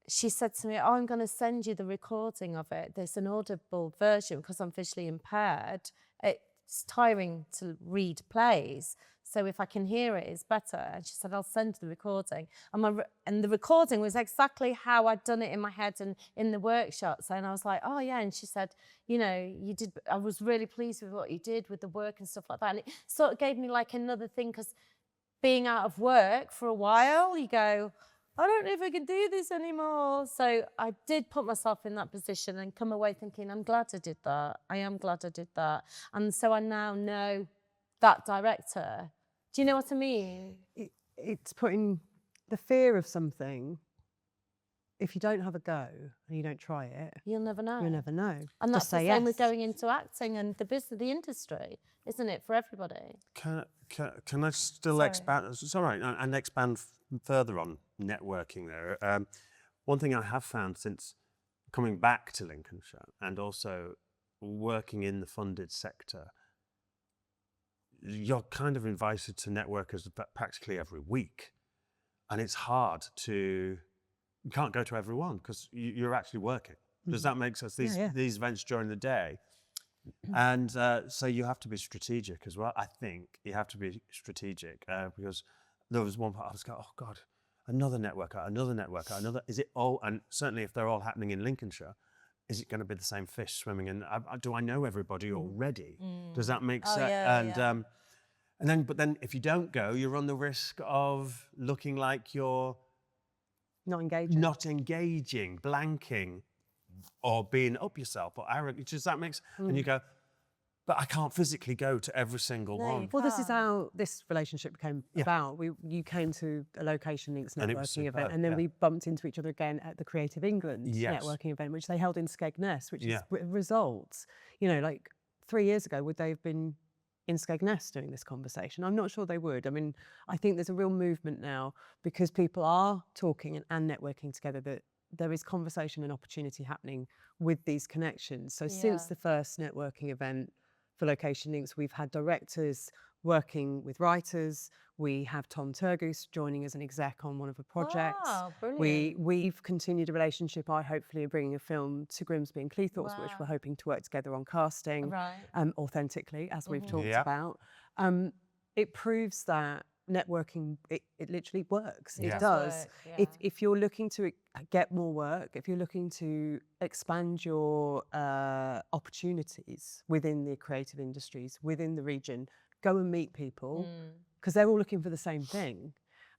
Speaker 2: she said to me, oh, I'm going to send you the recording of it. There's an audible version because I'm visually impaired. It's tiring to read plays. So if I can hear it, it's better. And she said, I'll send the recording. And the recording was exactly how I'd done it in my head and in the workshops. And I was like, oh yeah. And she said, you know, I was really pleased with what you did with the work and stuff like that. And it sort of gave me like another thing, because being out of work for a while, you go, I don't know if I can do this anymore. So I did put myself in that position and come away thinking, I'm glad I did that. I am glad I did that. And so I now know that director. Do you know what I mean?
Speaker 1: It's putting the fear of something. If you don't have a go and you don't try it,
Speaker 2: you'll never know.
Speaker 1: You'll never know.
Speaker 2: And that's
Speaker 1: Just
Speaker 2: the
Speaker 1: say
Speaker 2: same
Speaker 1: yes.
Speaker 2: with going into acting and the business, the industry, isn't it, for everybody?
Speaker 3: Can I still expand? It's all right, and expand further on networking there. One thing I have found since coming back to Lincolnshire and also working in the funded sector, you're kind of invited to networkers practically every week. And it's hard you can't go to everyone because you're actually working. Does that make sense? These events during the day. And so you have to be strategic as well. I think you have to be strategic because there was one part I was going, oh God, another networker. Is it all, and certainly if they're all happening in Lincolnshire, is it going to be the same fish swimming in? Do I know everybody already? Does that make sense? Yeah, but then if you don't go, you run the risk of looking like you're
Speaker 1: not engaging, blanking, or being up yourself or arrogant. Does that make sense? And you go,
Speaker 3: but I can't physically go to every single one.
Speaker 1: Well, this is how this relationship came about. You came to a Location Links
Speaker 3: And it was
Speaker 1: networking event,
Speaker 3: superb,
Speaker 1: and then
Speaker 3: yeah.
Speaker 1: we bumped into each other again at the Creative England
Speaker 3: Yes.
Speaker 1: networking event, which they held in Skegness, which is
Speaker 3: Yeah.
Speaker 1: results. You know, like 3 years ago, would they have been in Skegness doing this conversation? I'm not sure they would. I mean, I think there's a real movement now because people are talking and networking together, that there is conversation and opportunity happening with these connections. So since the first networking event for Location Links, we've had directors working with writers. We have Tom Turgoose joining as an exec on one of the projects.
Speaker 2: Wow, brilliant.
Speaker 1: We've continued a relationship. I hopefully am bringing a film to Grimsby and Cleethorpes, which we're hoping to work together on casting
Speaker 2: Right.
Speaker 1: authentically, as we've talked
Speaker 3: Yeah.
Speaker 1: about. It proves that networking, it literally works.
Speaker 3: Yeah.
Speaker 1: It does.
Speaker 2: Work, yeah.
Speaker 1: If you're looking to get more work, if you're looking to expand your opportunities within the creative industries, within the region, go and meet people, because they're all looking for the same thing.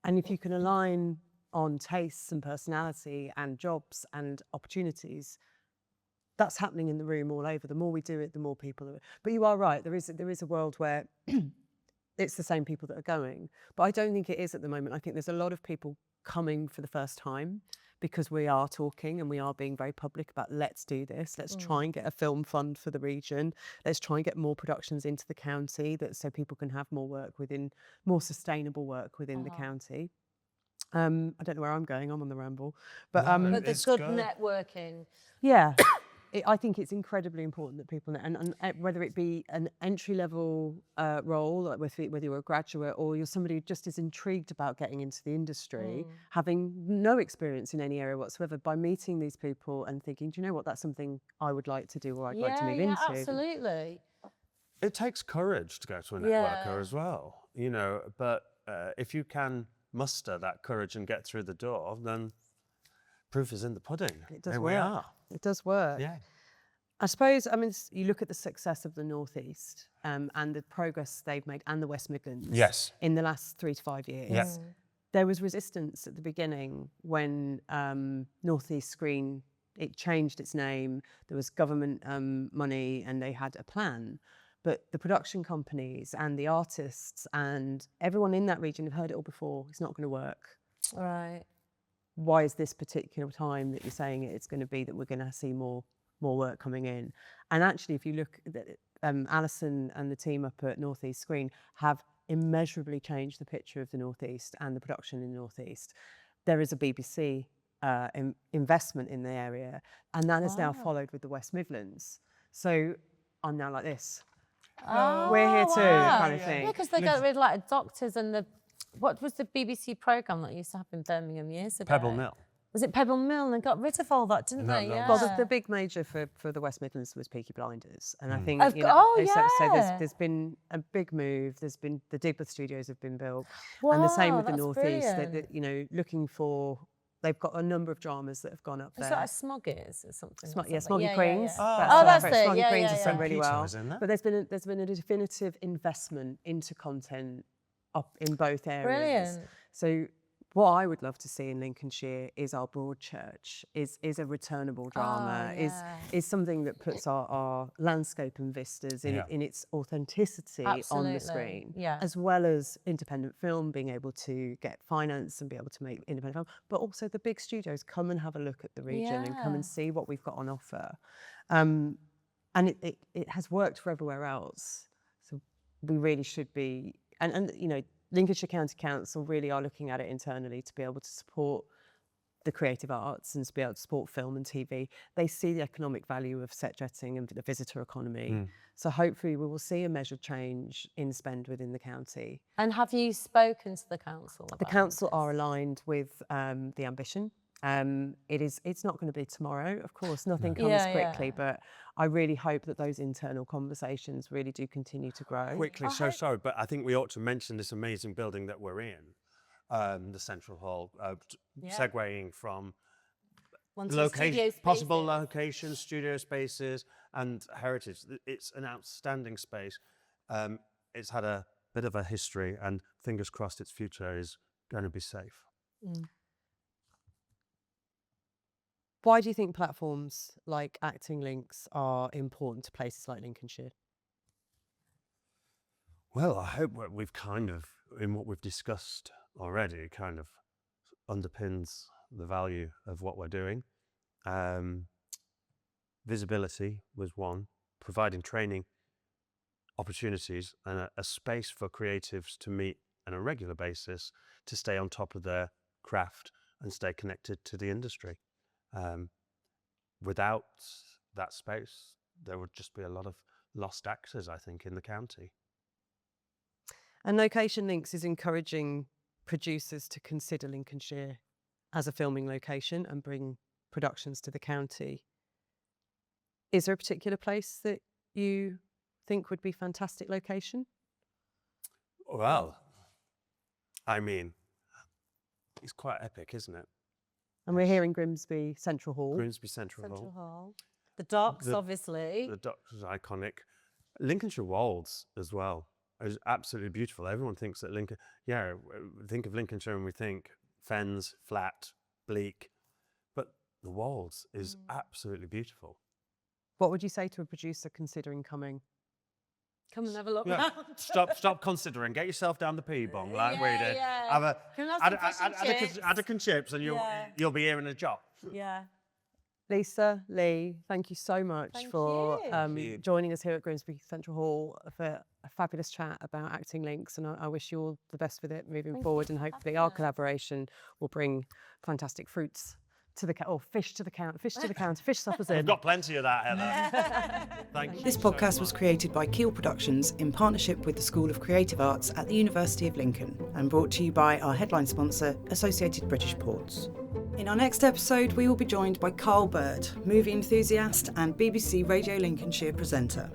Speaker 1: And if you can align on tastes and personality and jobs and opportunities, that's happening in the room all over. The more we do it, the more people are. But you are right. There is a world where it's the same people that are going. But I don't think it is at the moment. I think there's a lot of people coming for the first time because we are talking and we are being very public about, let's do this. Let's try and get a film fund for the region. Let's try and get more productions into the county, that so people can have more work within, more sustainable work within the county. I don't know where I'm going. I'm on the ramble. But
Speaker 2: But the
Speaker 3: It's
Speaker 2: good
Speaker 3: good.
Speaker 2: networking.
Speaker 1: yeah, I think it's incredibly important that people, and whether it be an entry-level role, like whether you're a graduate or you're somebody who just is intrigued about getting into the industry, having no experience in any area whatsoever, by meeting these people and thinking, do you know what, that's something I would like to do or I'd like to move into.
Speaker 2: Absolutely.
Speaker 3: It takes courage to go to a networker
Speaker 2: Yeah.
Speaker 3: as well, you know, but if you can muster that courage and get through the door, then proof is in the pudding.
Speaker 1: It does
Speaker 3: There
Speaker 1: work.
Speaker 3: we are.
Speaker 1: It does work.
Speaker 3: Yeah.
Speaker 1: I suppose, I mean, you look at the success of the North East and the progress they've made, and the West Midlands
Speaker 3: Yes.
Speaker 1: in the last 3 to 5 years.
Speaker 3: Yes.
Speaker 1: There was resistance at the beginning when North East Screen, it changed its name. There was government money and they had a plan. But the production companies and the artists and everyone in that region have heard it all before. It's not going to work.
Speaker 2: Right.
Speaker 1: Why is this particular time that you're saying it's going to be that we're going to see more work coming in? And actually, if you look at Alison and the team up at North East Screen have immeasurably changed the picture of the North East and the production in the North East. There is a BBC investment in the area, and that is now followed with the West Midlands. So I'm now like this. We're here too, kind of thing.
Speaker 2: Yeah, because they got rid of like doctors and what was the BBC programme that used to happen in Birmingham years ago?
Speaker 3: Pebble Mill.
Speaker 2: Was it Pebble Mill? And they got rid of all that, didn't they?
Speaker 3: no.
Speaker 2: Yeah.
Speaker 1: Well, the big major for the West Midlands was Peaky Blinders, and I think
Speaker 2: so
Speaker 1: there's been a big move. There's been the Digbeth Studios have been built, and the same with the North East. You know, looking for. They've got a number of dramas that have gone up there.
Speaker 2: It's like Smoggies or something.
Speaker 1: Smoggy Queens.
Speaker 2: That's it.
Speaker 1: Smoggy
Speaker 2: Yeah,
Speaker 1: Queens
Speaker 2: yeah,
Speaker 1: has done really
Speaker 3: Peter
Speaker 1: well.
Speaker 3: was in that.
Speaker 1: But there's been a definitive investment into content up in both areas.
Speaker 2: Brilliant.
Speaker 1: So what I would love to see in Lincolnshire is our Broadchurch, is a returnable drama, is something that puts our landscape and vistas in its authenticity on the screen, as well as independent film, being able to get finance and be able to make independent film, but also the big studios come and have a look at the region and come and see what we've got on offer. And it has worked for everywhere else. So we really should be, and you know, Lincolnshire County Council really are looking at it internally to be able to support the creative arts and to be able to support film and TV. They see the economic value of set jetting and the visitor economy. So hopefully we will see a measured change in spend within the county.
Speaker 2: And have you spoken to the council?
Speaker 1: The council are aligned with the ambition. It's not going to be tomorrow, of course, nothing comes quickly, but I really hope that those internal conversations really do continue to grow.
Speaker 3: Quickly, sorry, but I think we ought to mention this amazing building that we're in, the Central Hall, segueing from possible locations, studio spaces, and heritage. It's an outstanding space. It's had a bit of a history, and fingers crossed its future is going to be safe.
Speaker 1: Why do you think platforms like Acting Links are important to places like Lincolnshire?
Speaker 3: Well, I hope what we've kind of, in what we've discussed already, kind of underpins the value of what we're doing. Visibility was one, providing training opportunities and a space for creatives to meet on a regular basis to stay on top of their craft and stay connected to the industry. Without that space, there would just be a lot of lost actors, I think, in the county.
Speaker 1: And Location Links is encouraging producers to consider Lincolnshire as a filming location and bring productions to the county. Is there a particular place that you think would be a fantastic location?
Speaker 3: Well, I mean, it's quite epic, isn't it?
Speaker 1: And we're here in Grimsby Central Hall.
Speaker 3: Grimsby Central Hall.
Speaker 2: The docks, obviously.
Speaker 3: The docks is iconic. Lincolnshire Wolds as well is absolutely beautiful. Everyone thinks that we think of Lincolnshire and we think fens, flat, bleak, but the Wolds is absolutely beautiful.
Speaker 1: What would you say to a producer considering coming?
Speaker 2: Come and have a look.
Speaker 3: Yeah. Stop considering. Get yourself down the P-bong like we did.
Speaker 2: Yeah.
Speaker 3: Add a chips and you'll be here in a job.
Speaker 2: Yeah.
Speaker 1: Lisa, Lee, thank you so much for
Speaker 3: you.
Speaker 1: joining us here at Grimsby Central Hall for a fabulous chat about Acting Links, and I wish you all the best with it moving forward, and hopefully our collaboration will bring fantastic fruits to the fish to the counter, fish suppers in.
Speaker 3: We've got plenty of that, Heather. Thank you.
Speaker 4: This podcast was created by Keel Productions in partnership with the School of Creative Arts at the University of Lincoln and brought to you by our headline sponsor, Associated British Ports. In our next episode, we will be joined by Carl Bird, movie enthusiast and BBC Radio Lincolnshire presenter.